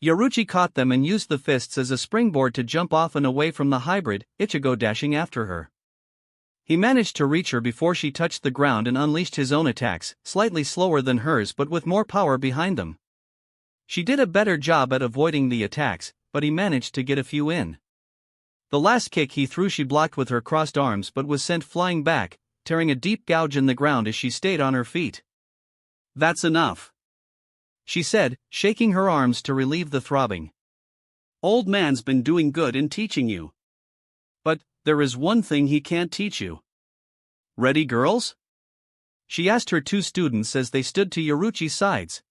S1: Yoruchi caught them and used the fists as a springboard to jump off and away from the hybrid, Ichigo dashing after her. He managed to reach her before she touched the ground and unleashed his own attacks, slightly slower than hers but with more power behind them. She did a better job at avoiding the attacks, but he managed to get a few in. The last kick he threw she blocked with her crossed arms but was sent flying back, tearing a deep gouge in the ground as she stayed on her feet.
S2: That's enough, she said, shaking her arms to relieve the throbbing. Old man's been doing good in teaching you. But there is one thing he can't teach you. Ready, girls? She asked her 2 students as they stood to Yoruchi's sides.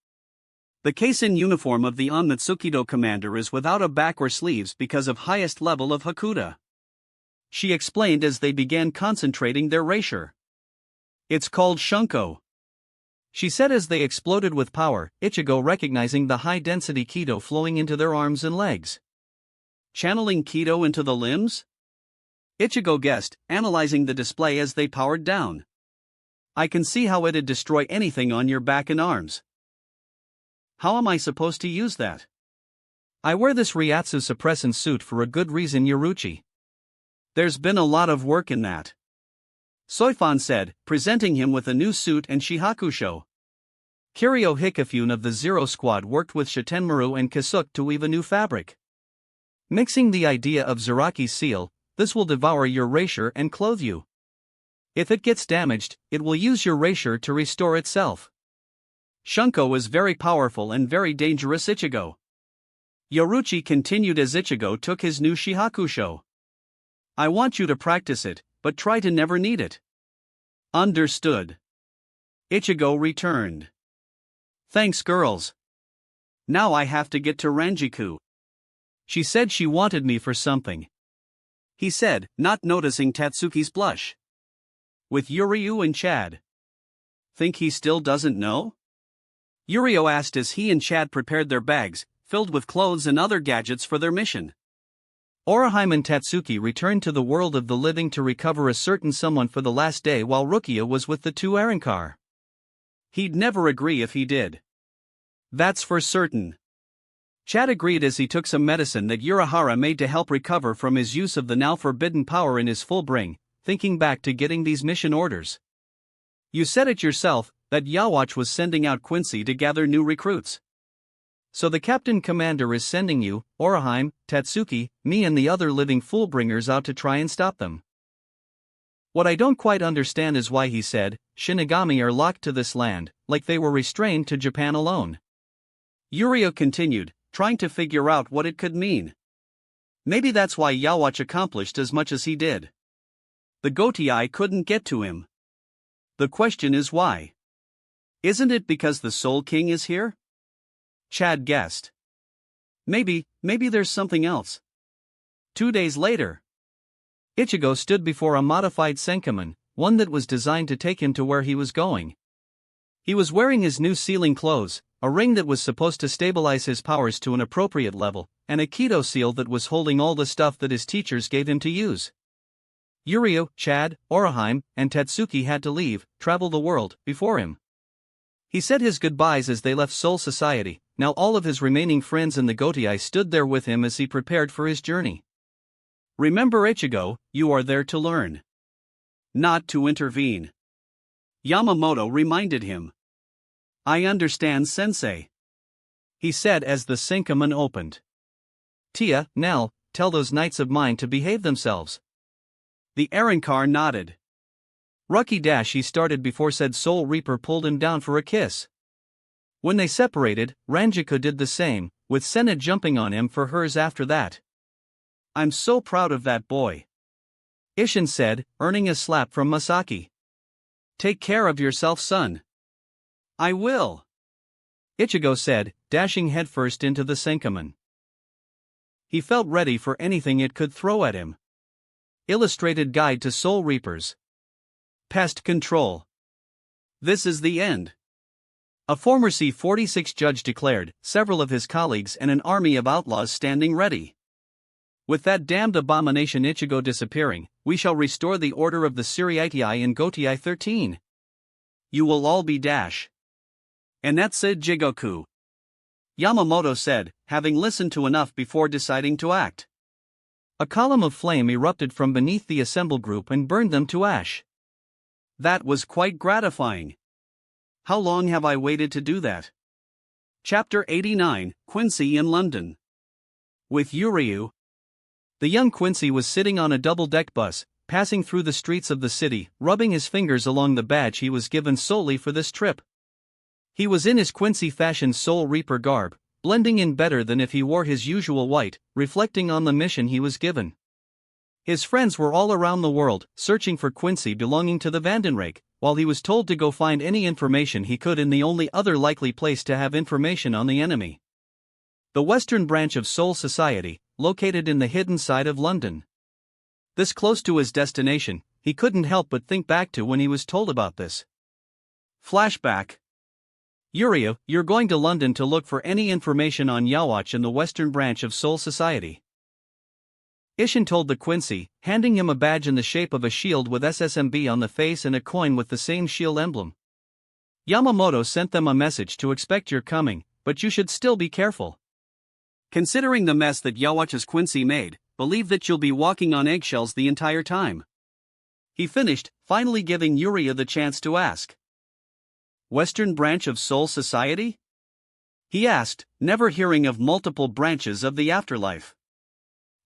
S2: The Keisin uniform of the Onmatsukido commander is without a back or sleeves because of highest level of Hakuda, she explained as they began concentrating their erasure. It's called Shunko, she said as they exploded with power, Ichigo recognizing the high-density Kido flowing into their arms and legs. Channeling Kido into the limbs? Ichigo guessed, analyzing the display as they powered down. I can see how it'd destroy anything on your back and arms. How am I supposed to use that? I wear this Ryatsu suppressant suit for a good reason, Yoruchi. There's been a lot of work in that, Soifan said, presenting him with a new suit and shihakusho. Kiryu Hikifune of the Zero Squad worked with Shitenmaru and Kasuke to weave a new fabric. Mixing the idea of Zaraki's seal, this will devour your erasure and clothe you. If it gets damaged, it will use your erasure to restore itself. Shunko is very powerful and very dangerous, Ichigo. Yoruchi continued as Ichigo took his new shihakusho. I want you to practice it, but try to never need it. Understood, Ichigo returned. Thanks, girls. Now I have to get to Ranjiku. She said she wanted me for something, he said, not noticing Tatsuki's blush. With Yuryu and Chad. Think he still doesn't know? Yurio asked as he and Chad prepared their bags, filled with clothes and other gadgets for their mission. Oraheim and Tatsuki returned to the world of the living to recover a certain someone for the last day while Rukia was with the 2 Arrancar. He'd never agree if he did. That's for certain. Chad agreed as he took some medicine that Urahara made to help recover from his use of the now forbidden power in his full bring, thinking back to getting these mission orders. You said it yourself, that Yawatch was sending out Quincy to gather new recruits. So the Captain Commander is sending you, Oraheim, Tatsuki, me and the other living Fullbringers out to try and stop them. What I don't quite understand is why he said, Shinigami are locked to this land, like they were restrained to Japan alone. Yurio continued, trying to figure out what it could mean. Maybe that's why Yawatch accomplished as much as he did. The Gotii couldn't get to him. The question is why? Isn't it because the Soul King is here? Chad guessed. Maybe there's something else. 2 days later, Ichigo stood before a modified Senkaman,
S1: one that was designed to take him to where he was going. He was wearing his new sealing clothes, a ring that was supposed to stabilize his powers to an appropriate level, and a keto seal that was holding all the stuff that his teachers gave him to use. Yuryu, Chad, Oraheim, and Tatsuki had to leave, travel the world, before him. He said his goodbyes as they left Soul Society. Now all of his remaining friends in the Gotiei stood there with him as he prepared for his journey.
S2: Remember, Ichigo, you are there to learn, not to intervene, Yamamoto reminded him. I understand, sensei, he said as the Senkaman opened.
S1: Tia, Nell, tell those knights of mine to behave themselves.
S2: The Arrancar nodded.
S1: Rucky Dash he started before said Soul Reaper pulled him down for a kiss. When they separated, Ranjiko did the same, with Senna jumping on him for hers after that.
S2: I'm so proud of that boy,
S1: Ishin said, earning a slap from Masaki.
S2: Take care of yourself, son. I will,
S1: Ichigo said, dashing headfirst into the Senkaman. He felt ready for anything it could throw at him. Illustrated Guide to Soul Reapers.
S2: Pest Control. This is the end.
S1: A former C-46 judge declared, several of his colleagues and an army of outlaws standing ready. With that damned abomination Ichigo disappearing, we shall restore the order of the Suriitii in Gotiei 13.
S2: You will all be dash. Enetsu Jigoku, Yamamoto said, having listened to enough before deciding to act.
S1: A column of flame erupted from beneath the assembled group and burned them to ash.
S2: That was quite gratifying. How long have I waited to do that? Chapter 89, Quincy in London. With Yuryu.
S1: The young Quincy was sitting on a double-deck bus, passing through the streets of the city, rubbing his fingers along the badge he was given solely for this trip. He was in his Quincy fashion Soul Reaper garb, blending in better than if he wore his usual white, reflecting on the mission he was given. His friends were all around the world, searching for Quincy belonging to the Vandenrake, while he was told to go find any information he could in the only other likely place to have information on the enemy. The western branch of Soul Society, located in the hidden side of London. This close to his destination, he couldn't help but think back to when he was told about this.
S2: Flashback.
S1: Yuryu, you're going to London to look for any information on Yawatch in the western branch of Soul Society. Ishin told the Quincy, handing him a badge in the shape of a shield with SSMB on the face and a coin with the same shield emblem. Yamamoto sent them a message to expect your coming, but you should still be careful.
S2: Considering the mess that Yawatch's Quincy made, believe that you'll be walking on eggshells the entire time. He finished, finally giving Yuryu the chance to ask. Western branch of Soul Society? He asked, never hearing of multiple branches of the afterlife.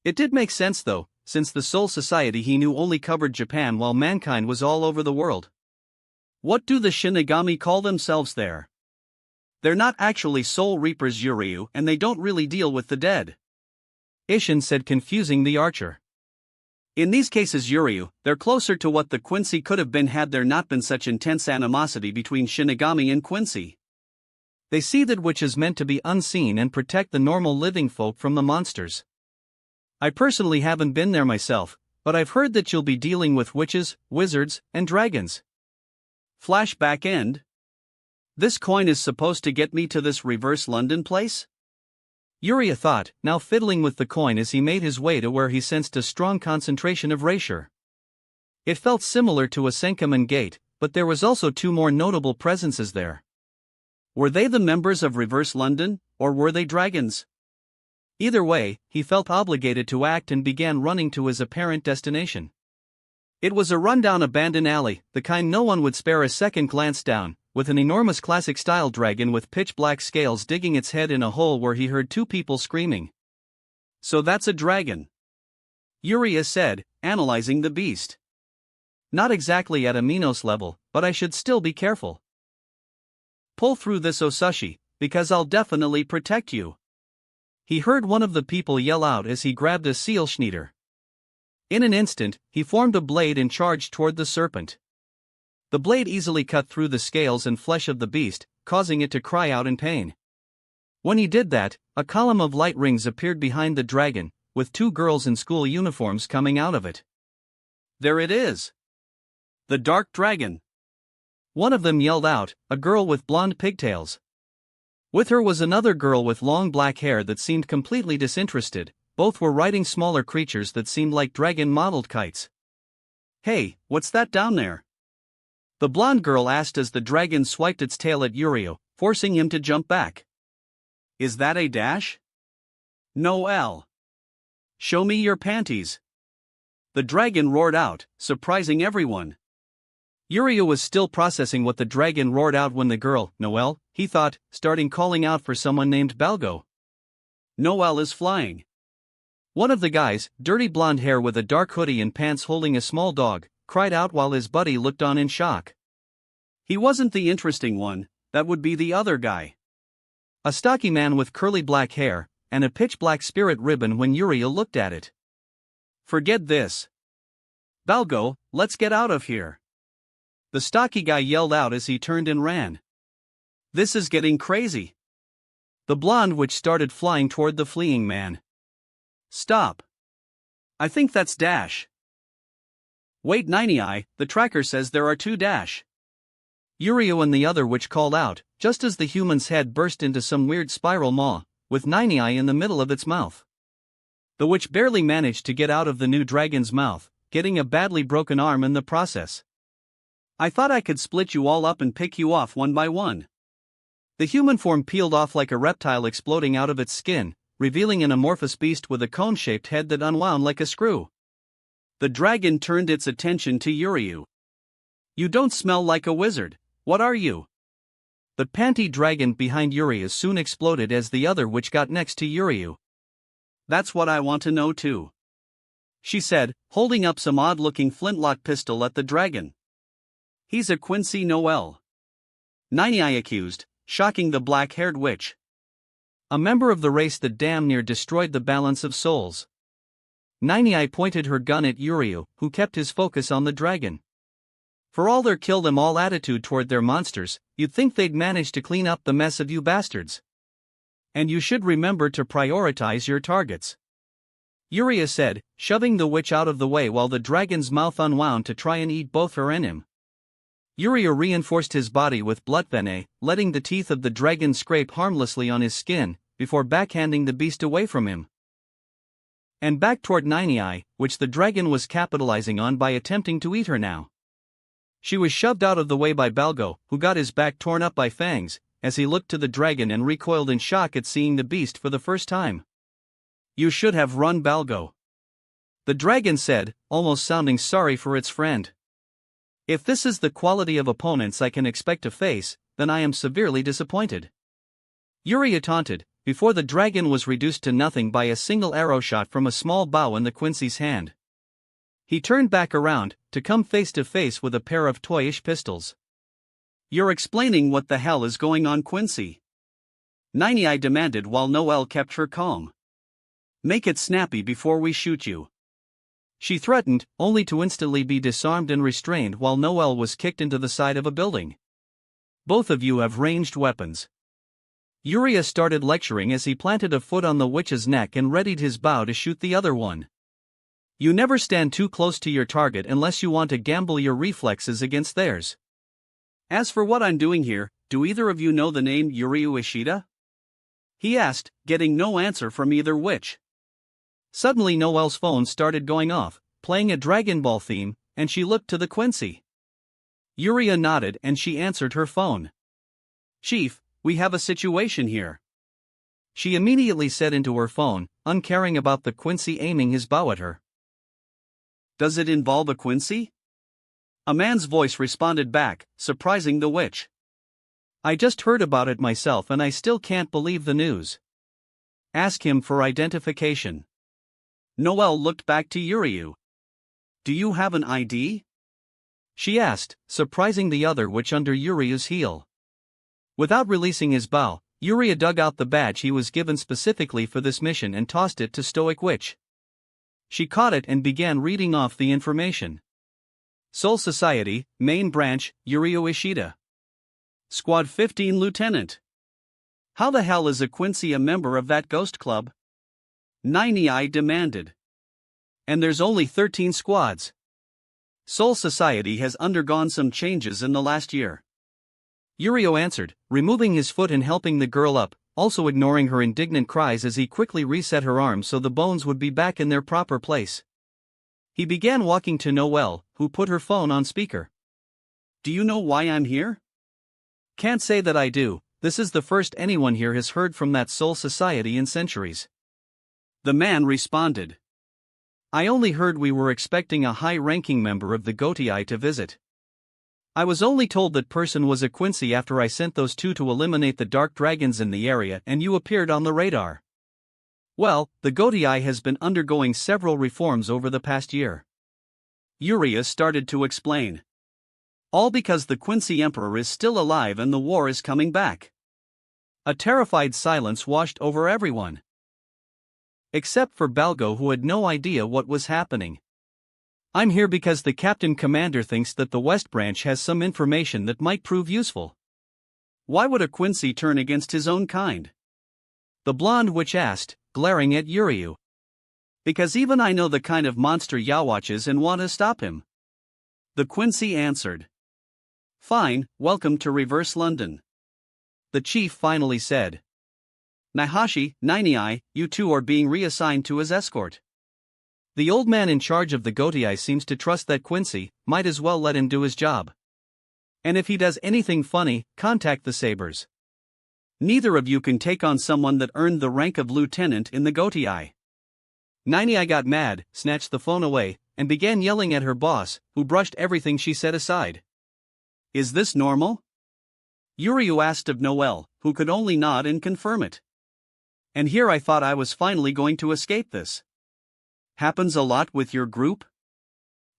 S2: It did make sense though, since the Soul Society he knew only covered Japan while mankind was all over the world. What do the Shinigami call themselves there? They're not actually Soul Reapers, Yuryu, and they don't really deal with the dead.
S1: Ishin said, confusing the archer.
S2: In these cases, Yuryu, they're closer to what the Quincy could have been had there not been such intense animosity between Shinigami and Quincy.
S1: They see that which is meant to be unseen and protect the normal living folk from the monsters. I personally haven't been there myself, but I've heard that you'll be dealing with witches, wizards, and dragons.
S2: Flashback end. This coin is supposed to get me to this reverse London place?
S1: Yuryu thought, now fiddling with the coin as he made his way to where he sensed a strong concentration of Reisher. It felt similar to a Senkaman gate, but there was also two more notable presences there.
S2: Were they the members of Reverse London, or were they dragons?
S1: Either way, he felt obligated to act and began running to his apparent destination. It was a rundown abandoned alley, the kind no one would spare a second glance down, with an enormous classic-style dragon with pitch-black scales digging its head in a hole where he heard two people screaming.
S2: So that's a dragon, Yuryu said, analyzing the beast.
S1: Not exactly at a Minos level, but I should still be careful. Pull through this Osushi, because I'll definitely protect you. He heard one of the people yell out as he grabbed a seal schneeder. In an instant, he formed a blade and charged toward the serpent. The blade easily cut through the scales and flesh of the beast, causing it to cry out in pain. When he did that, a column of light rings appeared behind the dragon, with two girls in school uniforms coming out of it.
S2: There it is. The dark dragon.
S1: One of them yelled out, a girl with blonde pigtails. With her was another girl with long black hair that seemed completely disinterested. Both were riding smaller creatures that seemed like dragon-modeled kites.
S2: Hey, what's that down there?
S1: The blonde girl asked as the dragon swiped its tail at Yurio, forcing him to jump back.
S2: Is that a dash? Noelle. Show me your panties. The dragon roared out, surprising everyone.
S1: Yurio was still processing what the dragon roared out when the girl, Noelle, he thought, starting calling out for someone named Balgo.
S2: Noelle is flying.
S1: One of the guys, dirty blonde hair with a dark hoodie and pants holding a small dog, cried out while his buddy looked on in shock.
S2: He wasn't the interesting one, that would be the other guy.
S1: A stocky man with curly black hair, and a pitch-black spirit ribbon when Yurio looked at it.
S2: Forget this. Balgo, let's get out of here.
S1: The stocky guy yelled out as he turned and ran.
S2: This is getting crazy.
S1: The blonde witch started flying toward the fleeing man.
S2: Stop. I think that's Dash. Wait, 90i, the tracker says there are 2 Dash.
S1: Yurio and the other witch called out, just as the human's head burst into some weird spiral maw, with 90i in the middle of its mouth. The witch barely managed to get out of the new dragon's mouth, getting a badly broken arm in the process.
S2: I thought I could split you all up and pick you off one by one.
S1: The human form peeled off like a reptile exploding out of its skin, revealing an amorphous beast with a cone-shaped head that unwound like a screw.
S2: The dragon turned its attention to Yurio. You don't smell like a wizard, what are you?
S1: The panty dragon behind Yurio soon exploded as the other witch got next to Yurio.
S2: That's what I want to know too, she said, holding up some odd-looking flintlock pistol at the dragon. He's a Quincy Noelle. 90i accused, shocking the black-haired witch.
S1: A member of the race that damn near destroyed the balance of souls. 90i pointed her gun at Yurio, who kept his focus on the dragon. For all their kill them all attitude toward their monsters, you'd think they'd manage to clean up the mess of you bastards. And you should remember to prioritize your targets. Yurio said, shoving the witch out of the way while the dragon's mouth unwound to try and eat both her and him. Yurio reinforced his body with blood venom, letting the teeth of the dragon scrape harmlessly on his skin, before backhanding the beast away from him. And back toward 90i, which the dragon was capitalizing on by attempting to eat her now. She was shoved out of the way by Balgo, who got his back torn up by fangs, as he looked to the dragon and recoiled in shock at seeing the beast for the first time.
S2: You should have run, Balgo.
S1: The dragon said, almost sounding sorry for its friend. If this is the quality of opponents I can expect to face, then I am severely disappointed. Yurio taunted, before the dragon was reduced to nothing by a single arrow shot from a small bow in the Quincy's hand. He turned back around, to come face to face with a pair of toyish pistols.
S2: You're explaining what the hell is going on, Quincy? 90i demanded while Noelle kept her calm. Make it snappy before we shoot you.
S1: She threatened, only to instantly be disarmed and restrained while Noelle was kicked into the side of a building. Both of you have ranged weapons. Yurio started lecturing as he planted a foot on the witch's neck and readied his bow to shoot the other one. You never stand too close to your target unless you want to gamble your reflexes against theirs.
S2: As for what I'm doing here, do either of you know the name Yurio Ishida? He asked, getting no answer from either witch.
S1: Suddenly Noelle's phone started going off, playing a Dragon Ball theme, and she looked to the Quincy. Yurio nodded and she answered her phone.
S2: Chief, we have a situation here.
S1: She immediately said into her phone, uncaring about the Quincy aiming his bow at her.
S2: Does it involve a Quincy? A man's voice responded back, surprising the witch.
S1: I just heard about it myself and I still can't believe the news. Ask him for identification.
S2: Noelle looked back to Yurio. Do you have an ID?
S1: She asked, surprising the other witch under Yurio's heel. Without releasing his bow, Yurio dug out the badge he was given specifically for this mission and tossed it to Stoic Witch. She caught it and began reading off the information. Soul Society, Main Branch, Yurio Ishida.
S2: Squad 15 Lieutenant. How the hell is a Quincy a member of that ghost club? 90i demanded.
S1: And there's only 13 squads.
S2: Seoul society has undergone some changes in the last year.
S1: Yurio answered, removing his foot and helping the girl up, also ignoring her indignant cries as he quickly reset her arms so the bones would be back in their proper place. He began walking to Noelle, who put her phone on speaker.
S2: Do you know why I'm here?
S1: Can't say that I do. This is the first anyone here has heard from that Seoul society in centuries.
S2: The man responded.
S1: I only heard we were expecting a high-ranking member of the Gotii to visit. I was only told that person was a Quincy after I sent those two to eliminate the dark dragons in the area and you appeared on the radar. Well, the Gotii has been undergoing several reforms over the past year.
S2: Yuria started to explain. All because the Quincy Emperor is still alive and the war is coming back.
S1: A terrified silence washed over everyone. Except for Balgo, who had no idea what was happening. I'm here because the Captain Commander thinks that the West Branch has some information that might prove useful.
S2: Why would a Quincy turn against his own kind?
S1: The blonde witch asked, glaring at Yuryu.
S2: Because even I know the kind of monster Yawatch is and want to stop him. The Quincy answered. Fine, welcome to Reverse London.
S1: The chief finally said.
S2: Nahashi, Ninei, you two are being reassigned to his escort.
S1: The old man in charge of the Gotii seems to trust that Quincy, might as well let him do his job. And if he does anything funny, contact the Sabers.
S2: Neither of you can take on someone that earned the rank of lieutenant in the Gotii.
S1: Ninei got mad, snatched the phone away, and began yelling at her boss, who brushed everything she said aside.
S2: Is this normal? Yuryu asked of Noelle, who could only nod and confirm it. And here I thought I was finally going to escape this. Happens a lot with your group?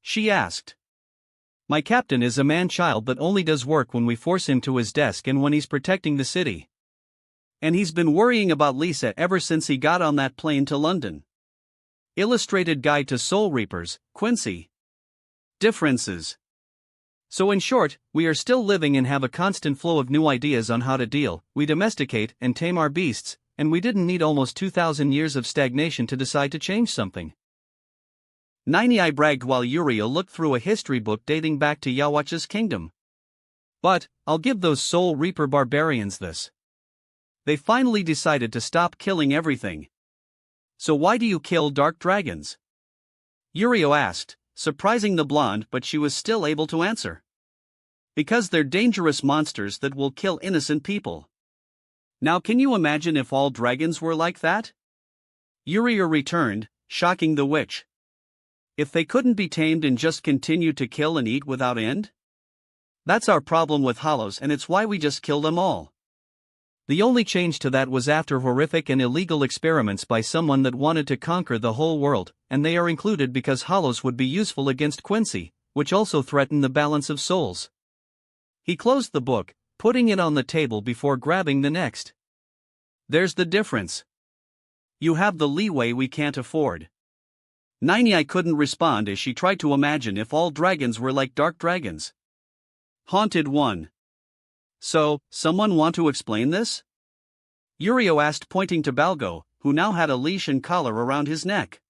S2: She asked.
S1: My captain is a man-child that only does work when we force him to his desk and when he's protecting the city.
S2: And he's been worrying about Lisa ever since he got on that plane to London. Illustrated Guide to Soul Reapers, Quincy. Differences.
S1: So in short, we are still living and have a constant flow of new ideas on how to deal, we domesticate and tame our beasts, and we didn't need almost 2,000 years of stagnation to decide to change something.
S2: Ninei bragged while Yuria looked through a history book dating back to Yawatch's kingdom.
S1: But, I'll give those Soul Reaper barbarians this.
S2: They finally decided to stop killing everything. So why do you kill dark dragons? Yurio asked, surprising the blonde, but she was still able to answer. Because they're dangerous monsters that will kill innocent people. Now can you imagine if all dragons were like that? Yurio returned, shocking the witch. If they couldn't be tamed and just continued to kill and eat without end? That's our problem with hollows and it's why we just kill them all.
S1: The only change to that was after horrific and illegal experiments by someone that wanted to conquer the whole world, and they are included because hollows would be useful against Quincy, which also threaten the balance of souls. He closed the book, putting it on the table before grabbing the next.
S2: There's the difference. You have the leeway we can't afford. Ninei couldn't respond as she tried to imagine if all dragons were like dark dragons. Haunted one. So, someone want to explain this? Yurio asked, pointing to Balgo, who now had a leash and collar around his neck.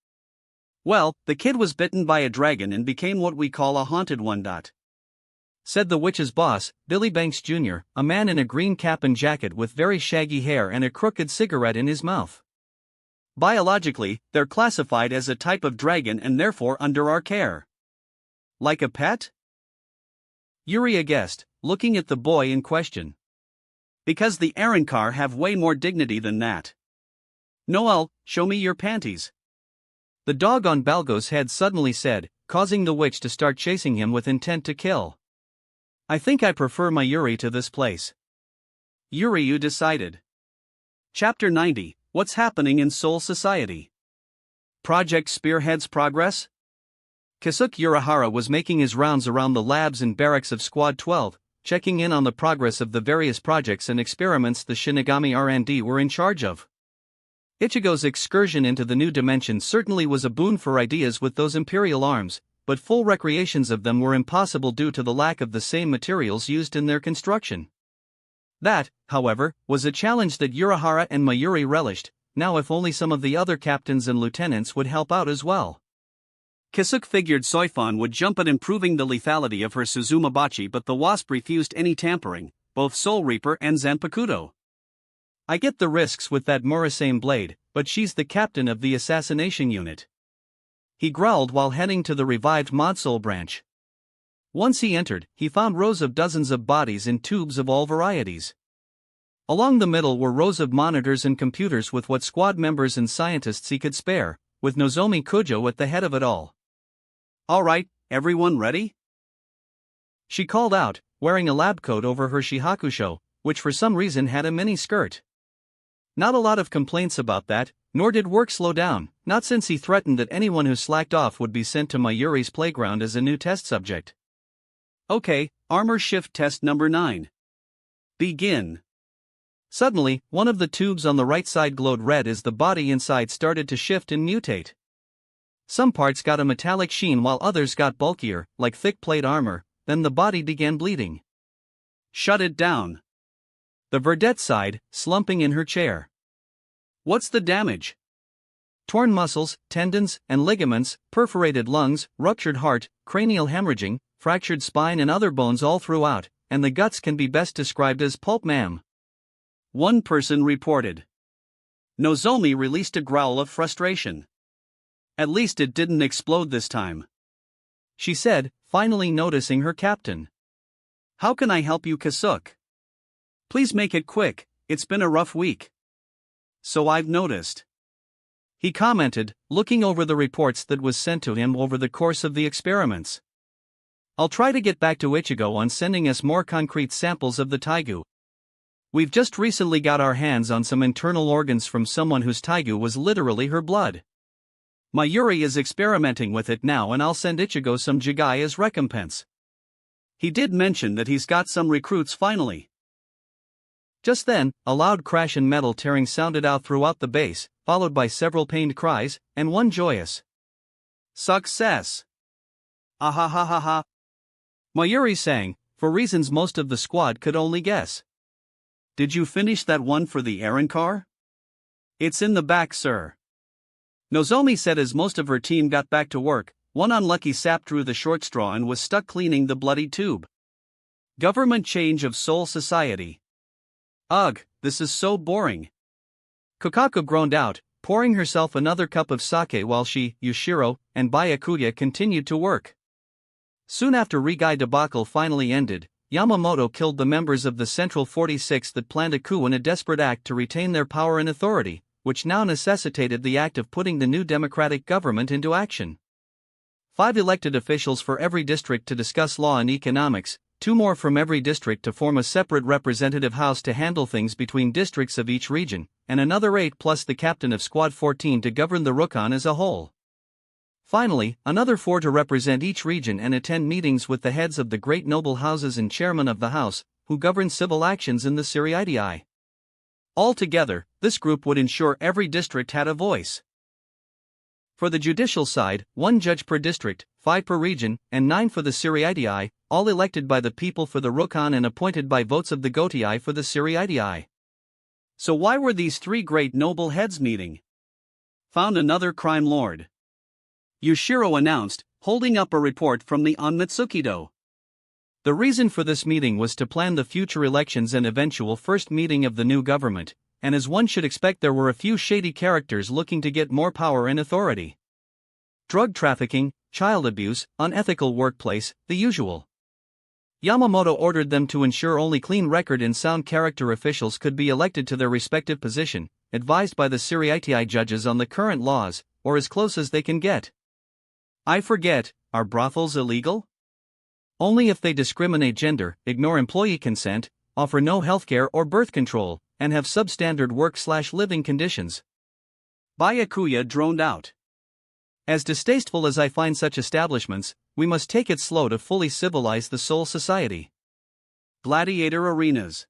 S2: Well, the kid was bitten by a dragon and became what we call a haunted one.
S1: Said the witch's boss, Billy Banks Jr., a man in a green cap and jacket with very shaggy hair and a crooked cigarette in his mouth.
S2: Biologically, they're classified as a type of dragon and therefore under our care. Like a pet? Yuria guessed, looking at the boy in question. Because the Arankar have way more dignity than that. Noel, show me your panties.
S1: The dog on Balgo's head suddenly said, causing the witch to start chasing him with intent to kill. I think I prefer my Yuri to this place.
S2: Yuryu decided. Chapter 90, What's Happening in Soul Society? Project Spearhead's Progress?
S1: Kasuke Urahara was making his rounds around the labs and barracks of Squad 12, checking in on the progress of the various projects and experiments the Shinigami R&D were in charge of. Ichigo's excursion into the new dimension certainly was a boon for ideas with those Imperial arms, but full recreations of them were impossible due to the lack of the same materials used in their construction. That, however, was a challenge that Urahara and Mayuri relished. Now if only some of the other captains and lieutenants would help out as well.
S2: Kisuke figured Soifan would jump at improving the lethality of her Suzumabachi, but the wasp refused any tampering, both Soul Reaper and Zanpakuto.
S1: I get the risks with that Murasame blade, but she's the captain of the assassination unit. He growled while heading to the revived Modsoul branch. Once he entered, he found rows of dozens of bodies in tubes of all varieties. Along the middle were rows of monitors and computers with what squad members and scientists he could spare, with Nozomi Kujo at the head of it all.
S2: All right, everyone ready?
S1: She called out, wearing a lab coat over her shihakusho, which for some reason had a mini skirt. Not a lot of complaints about that, nor did work slow down, not since he threatened that anyone who slacked off would be sent to Mayuri's playground as a new test subject.
S2: Okay, armor shift test number 9. Begin.
S1: Suddenly, one of the tubes on the right side glowed red as the body inside started to shift and mutate. Some parts got a metallic sheen while others got bulkier, like thick plate armor, then the body began bleeding.
S2: Shut it down.
S1: The Verdette sighed, slumping in her chair.
S2: What's the damage?
S1: Torn muscles, tendons, and ligaments, perforated lungs, ruptured heart, cranial hemorrhaging, fractured spine and other bones all throughout, and the guts can be best described as pulp, ma'am.
S2: One person reported. Nozomi released a growl of frustration. At least it didn't explode this time,
S1: she said, finally noticing her captain.
S2: How can I help you, Kisuke? Please make it quick, it's been a rough week. So I've noticed,
S1: he commented, looking over the reports that was sent to him over the course of the experiments. I'll try to get back to Ichigo on sending us more concrete samples of the Taigu. We've just recently got our hands on some internal organs from someone whose Taigu was literally her blood. Mayuri is experimenting with it now, and I'll send Ichigo some jigai as recompense.
S2: He did mention that he's got some recruits finally.
S1: Just then, a loud crash and metal tearing sounded out throughout the base, followed by several pained cries, and one joyous
S2: success. Ahahaha.
S1: Mayuri sang, for reasons most of the squad could only guess.
S2: Did you finish that one for the errand car? It's in the back, sir. Nozomi said as most of her team got back to work. One unlucky sap drew the short straw and was stuck cleaning the bloody tube. Government change of Soul Society. Ugh, this is so boring.
S1: Kokako groaned out, pouring herself another cup of sake while she, Yushiro, and Byakuya continued to work. Soon after Rigai debacle finally ended, Yamamoto killed the members of the Central 46 that planned a coup in a desperate act to retain their power and authority, which now necessitated the act of putting the new democratic government into action. 5 elected officials for every district to discuss law and economics, 2 more from every district to form a separate representative house to handle things between districts of each region, and another 8 plus the captain of Squad 14 to govern the Rukon as a whole. Finally, another 4 to represent each region and attend meetings with the heads of the great noble houses and chairman of the house, who govern civil actions in the Siriidii. Altogether, this group would ensure every district had a voice. For the judicial side, 1 judge per district, 5 per region, and 9 for the Siriidii, all elected by the people for the Rukon and appointed by votes of the Gotii for the Siriidii.
S2: So why were these 3 great noble heads meeting? Found another crime lord, Yushiro announced, holding up a report from the Onmitsukido.
S1: The reason for this meeting was to plan the future elections and eventual first meeting of the new government, and as one should expect, there were a few shady characters looking to get more power and authority. Drug trafficking, child abuse, unethical workplace, the usual. Yamamoto ordered them to ensure only clean record and sound character officials could be elected to their respective position, advised by the Siriidii judges on the current laws, or as close as they can get. I forget, are brothels illegal? Only if they discriminate gender, ignore employee consent, offer no healthcare or birth control, and have substandard work/living conditions.
S2: Byakuya droned out.
S1: As distasteful as I find such establishments, we must take it slow to fully civilize the Soul Society.
S2: Gladiator arenas.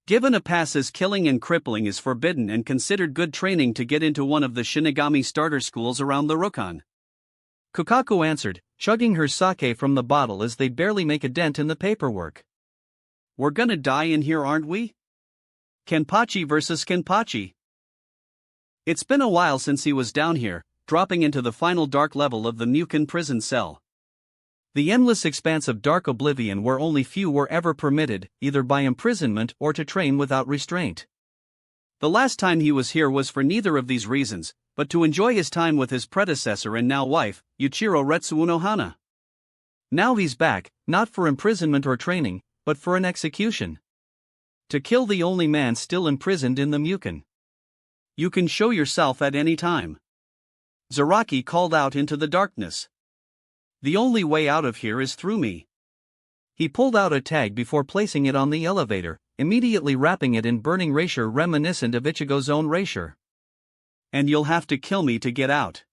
S2: Given a pass as killing and crippling is forbidden and considered good training to get into one of the Shinigami starter schools around the Rukon.
S1: Kokako answered, chugging her sake from the bottle as they barely make a dent in the paperwork.
S2: We're gonna die in here, aren't we? Kenpachi versus Kenpachi. It's been a while since he was down here, dropping into the final dark level of the Mukin prison cell.
S1: The endless expanse of dark oblivion where only few were ever permitted, either by imprisonment or to train without restraint.
S2: The last time he was here was for neither of these reasons, but to enjoy his time with his predecessor and now wife, Yuichiro Retsuunohana.
S1: Now he's back, not for imprisonment or training, but for an execution. To kill the only man still imprisoned in the Mukin.
S2: You can show yourself at any time. Zaraki called out into the darkness. The only way out of here is through me.
S1: He pulled out a tag before placing it on the elevator, immediately wrapping it in burning rapier reminiscent of Ichigo's own rapier.
S2: And you'll have to kill me to get out.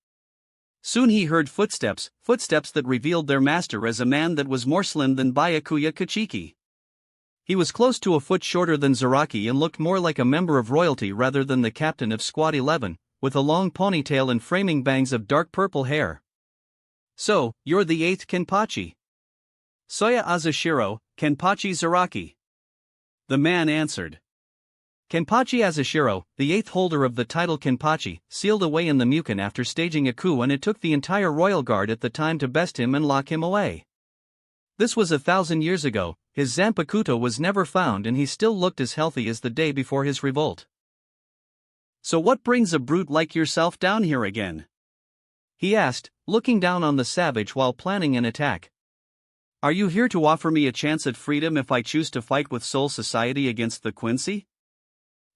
S2: Soon he heard footsteps that revealed their master as a man that was more slim than Byakuya Kachiki.
S1: He was close to a foot shorter than Zaraki and looked more like a member of royalty rather than the captain of Squad 11, with a long ponytail and framing bangs of dark purple hair.
S2: So, you're the 8th Kenpachi? Soya Azushiro, Kenpachi Zaraki. The man answered.
S1: Kenpachi Azushiro, the 8th holder of the title Kenpachi, sealed away in the Mukin after staging a coup, and it took the entire royal guard at the time to best him and lock him away. This was 1,000 years ago. His Zanpakuto was never found and he still looked as healthy as the day before his revolt.
S2: So what brings a brute like yourself down here again?
S1: He asked, looking down on the savage while planning an attack.
S2: Are you here to offer me a chance at freedom if I choose to fight with Soul Society against the Quincy?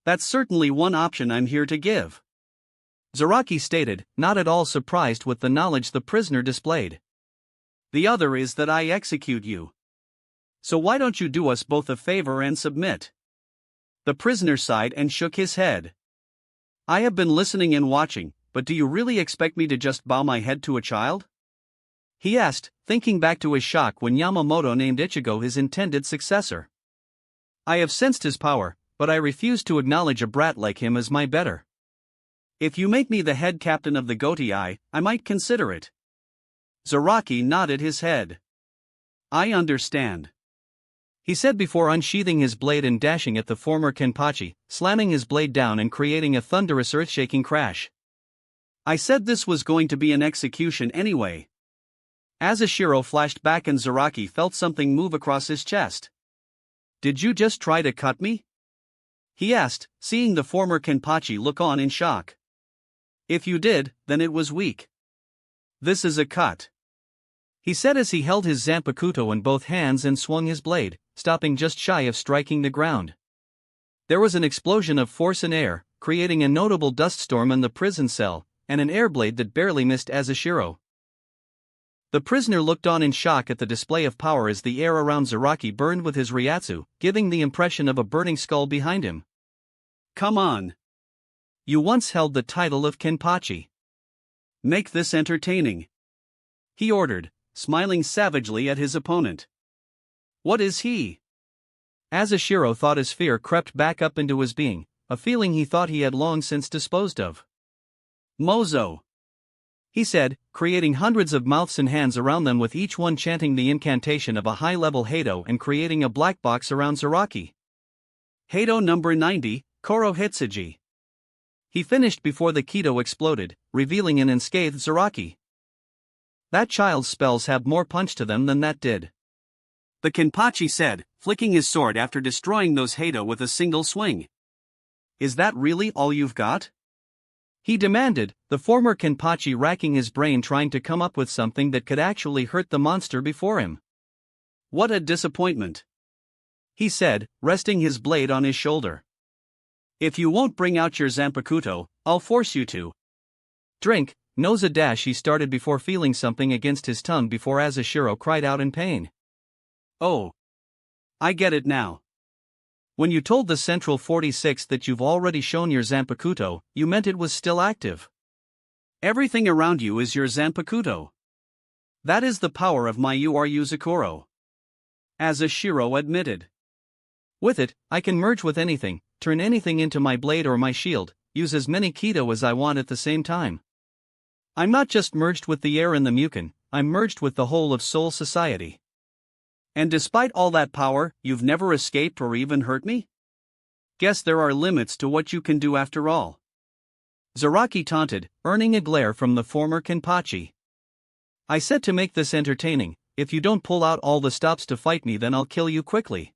S2: That's certainly one option I'm here to give.
S1: Zaraki stated, not at all surprised with the knowledge the prisoner displayed.
S2: The other is that I execute you. So why don't you do us both a favor and submit? The prisoner sighed and shook his head. I have been listening and watching, but do you really expect me to just bow my head to a child?
S1: He asked, thinking back to his shock when Yamamoto named Ichigo his intended successor. I have sensed his power, but I refuse to acknowledge a brat like him as my better.
S2: If you make me the head captain of the Gotii, I might consider it. Zaraki nodded his head. I understand.
S1: He said before unsheathing his blade and dashing at the former Kenpachi, slamming his blade down and creating a thunderous earth-shaking crash.
S2: I said this was going to be an execution anyway. Azushiro flashed back and Zaraki felt something move across his chest. Did you just try to cut me? He asked, seeing the former Kenpachi look on in shock. If you did, then it was weak. This is a cut.
S1: He said as he held his Zanpakuto in both hands and swung his blade, stopping just shy of striking the ground. There was an explosion of force and air, creating a notable dust storm in the prison cell, and an airblade that barely missed Azushiro. The prisoner looked on in shock at the display of power as the air around Zaraki burned with his Ryatsu, giving the impression of a burning skull behind him.
S2: Come on.
S1: You once held the title of Kenpachi.
S2: Make this entertaining. He ordered, smiling savagely at his opponent. What is he?
S1: Azushiro thought his fear crept back up into his being, a feeling he thought he had long since disposed of.
S2: Mozo,
S1: he said, creating hundreds of mouths and hands around them with each one chanting the incantation of a high-level Heido and creating a black box around Zaraki.
S2: Heido number 90, Koro Hitsuji.
S1: He finished before the Kido exploded, revealing an unscathed Zaraki. That child's spells have more punch to them than that did.
S2: The Kenpachi said, flicking his sword after destroying those Heido with a single swing. Is that really all you've got?
S1: He demanded, the former Kenpachi racking his brain trying to come up with something that could actually hurt the monster before him.
S2: What a disappointment. He said, resting his blade on his shoulder. If you won't bring out your Zanpakuto, I'll force you to.
S1: Drink. Nose a dash he started before feeling something against his tongue before Azushiro cried out in pain.
S2: Oh. I get it now.
S1: When you told the Central 46 that you've already shown your Zanpakuto, you meant it was still active.
S2: Everything around you is your Zanpakuto. That is the power of my Uryuzukuro. Azushiro admitted.
S1: With it, I can merge with anything, turn anything into my blade or my shield, use as many Kido as I want at the same time. I'm not just merged with the air in the Mukin, I'm merged with the whole of Soul Society.
S2: And despite all that power, you've never escaped or even hurt me? Guess there are limits to what you can do after all.
S1: Zaraki taunted, earning a glare from the former Kenpachi. I said to make this entertaining, if you don't pull out all the stops to fight me then I'll kill you quickly.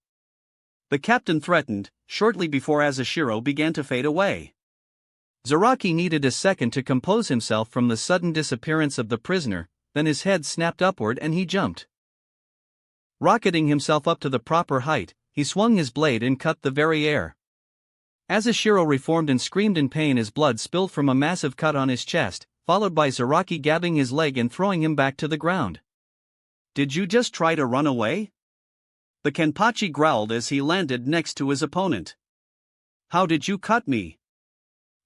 S1: The captain threatened, shortly before Azashiro began to fade away. Zaraki needed a second to compose himself from the sudden disappearance of the prisoner, then his head snapped upward and he jumped. Rocketing himself up to the proper height, he swung his blade and cut the very air. Azashiro reformed and screamed in pain as blood spilled from a massive cut on his chest, followed by Zaraki grabbing his leg and throwing him back to the ground.
S2: Did you just try to run away? The Kenpachi growled as he landed next to his opponent. How did you cut me?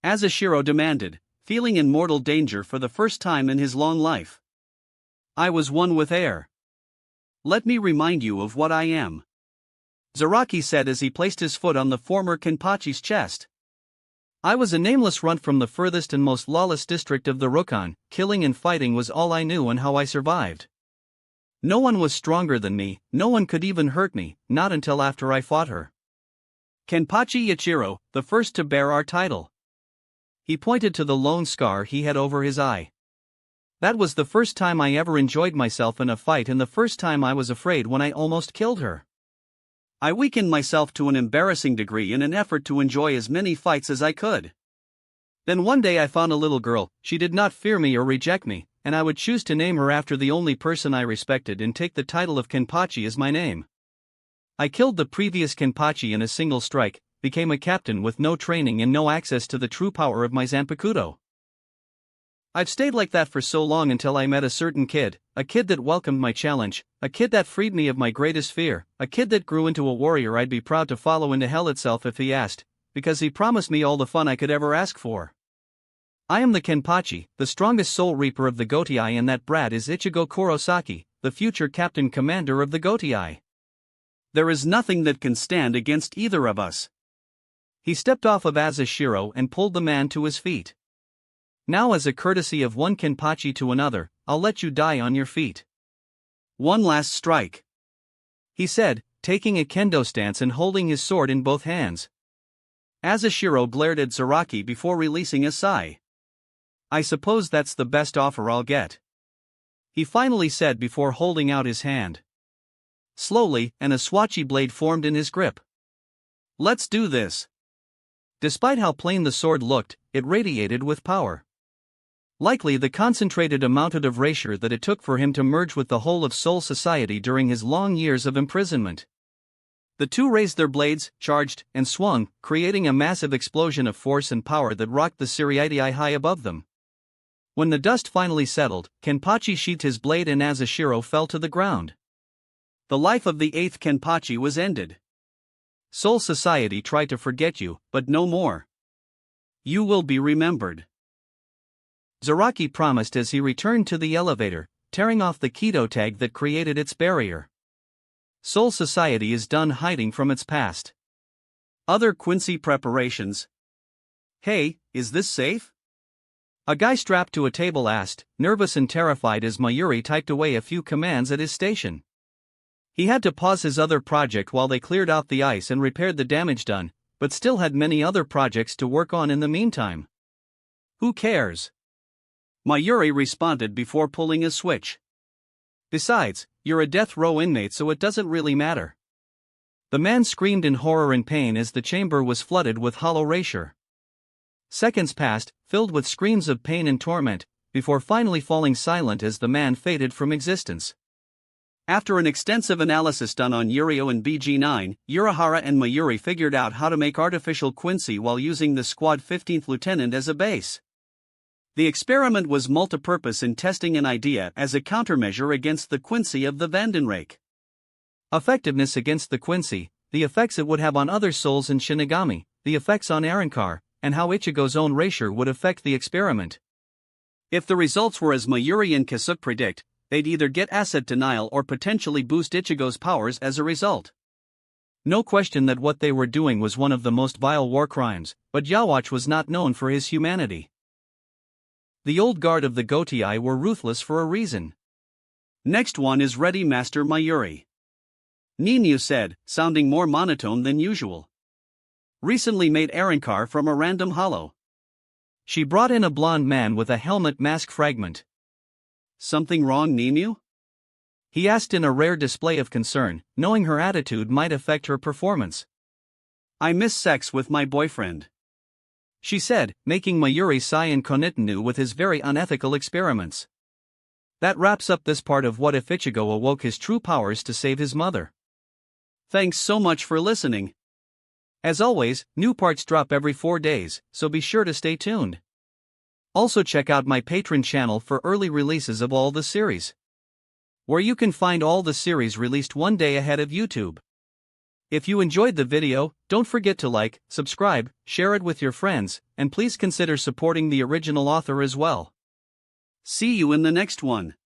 S2: Azashiro demanded, feeling in mortal danger for the first time in his long life. I was one with air. Let me remind you of what I am. Zaraki said as he placed his foot on the former Kenpachi's chest. I was a nameless runt from the furthest and most lawless district of the Rokkan. Killing and fighting was all I knew and how I survived. No one was stronger than me, no one could even hurt me, not until after I fought her. Kenpachi Ichiro, the first to bear our title. He pointed to the lone scar he had over his eye. That was the first time I ever enjoyed myself in a fight and the first time I was afraid when I almost killed her. I weakened myself to an embarrassing degree in an effort to enjoy as many fights as I could. Then one day I found a little girl, she did not fear me or reject me, and I would choose to name her after the only person I respected and take the title of Kenpachi as my name. I killed the previous Kenpachi in a single strike, became a captain with no training and no access to the true power of my Zanpakuto. I've stayed like that for so long until I met a certain kid, a kid that welcomed my challenge, a kid that freed me of my greatest fear, a kid that grew into a warrior I'd be proud to follow into hell itself if he asked, because he promised me all the fun I could ever ask for. I am the Kenpachi, the strongest soul reaper of the Gotei, and that brat is Ichigo Kurosaki, the future captain commander of the Gotei. There is nothing that can stand against either of us. He stepped off of Azashiro and pulled the man to his feet. Now, as a courtesy of one Kenpachi to another, I'll let you die on your feet. One last strike, he said, taking a kendo stance and holding his sword in both hands. Azashiro glared at Zaraki before releasing a sigh. I suppose that's the best offer I'll get, he finally said before holding out his hand. Slowly, an Aswachi blade formed in his grip. Let's do this. Despite how plain the sword looked, it radiated with power. Likely the concentrated amount of erasure that it took for him to merge with the whole of Soul Society during his long years of imprisonment. The two raised their blades, charged, and swung, creating a massive explosion of force and power that rocked the Seriidae high above them. When the dust finally settled, Kenpachi sheathed his blade and Azashiro fell to the ground. The life of the 8th Kenpachi was ended. Soul Society tried to forget you, but no more. You will be remembered. Zaraki promised as he returned to the elevator, tearing off the Kido tag that created its barrier. Soul Society is done hiding from its past. Other Quincy preparations. Hey, is this safe? A guy strapped to a table asked, nervous and terrified as Mayuri typed away a few commands at his station. He had to pause his other project while they cleared out the ice and repaired the damage done, but still had many other projects to work on in the meantime. Who cares? Mayuri responded before pulling a switch. Besides, you're a death row inmate, so it doesn't really matter. The man screamed in horror and pain as the chamber was flooded with hollow erasure. Seconds passed, filled with screams of pain and torment, before finally falling silent as the man faded from existence. After an extensive analysis done on Yurio and BG9, Urahara and Mayuri figured out how to make artificial Quincy while using the squad 15th lieutenant as a base. The experiment was multipurpose in testing an idea as a countermeasure against the Quincy of the Vandenrake. Effectiveness against the Quincy, the effects it would have on other souls in Shinigami, the effects on Arrancar, and how Ichigo's own erasure would affect the experiment. If the results were as Mayuri and Kasuke predict, they'd either get asset denial or potentially boost Ichigo's powers as a result. No question that what they were doing was one of the most vile war crimes, but Yawatch was not known for his humanity. The old guard of the Gotei were ruthless for a reason. Next one is ready, Master Mayuri, Ninyu said, sounding more monotone than usual. Recently made Arrancar from a random hollow.
S1: She brought in a blonde man with a helmet mask fragment.
S2: Something wrong, Nemu?
S1: He asked in a rare display of concern, knowing her attitude might affect her performance.
S2: I miss sex with my boyfriend,
S1: she said, making Mayuri sigh in Konitanu with his very unethical experiments. That wraps up this part of What If Ichigo Awoke His True Powers to Save His Mother.
S2: Thanks so much for listening.
S1: As always, new parts drop every 4 days, so be sure to stay tuned. Also check out my Patreon channel for early releases of all the series, where you can find all the series released one day ahead of YouTube. If you enjoyed the video, don't forget to like, subscribe, share it with your friends, and please consider supporting the original author as well.
S2: See you in the next one.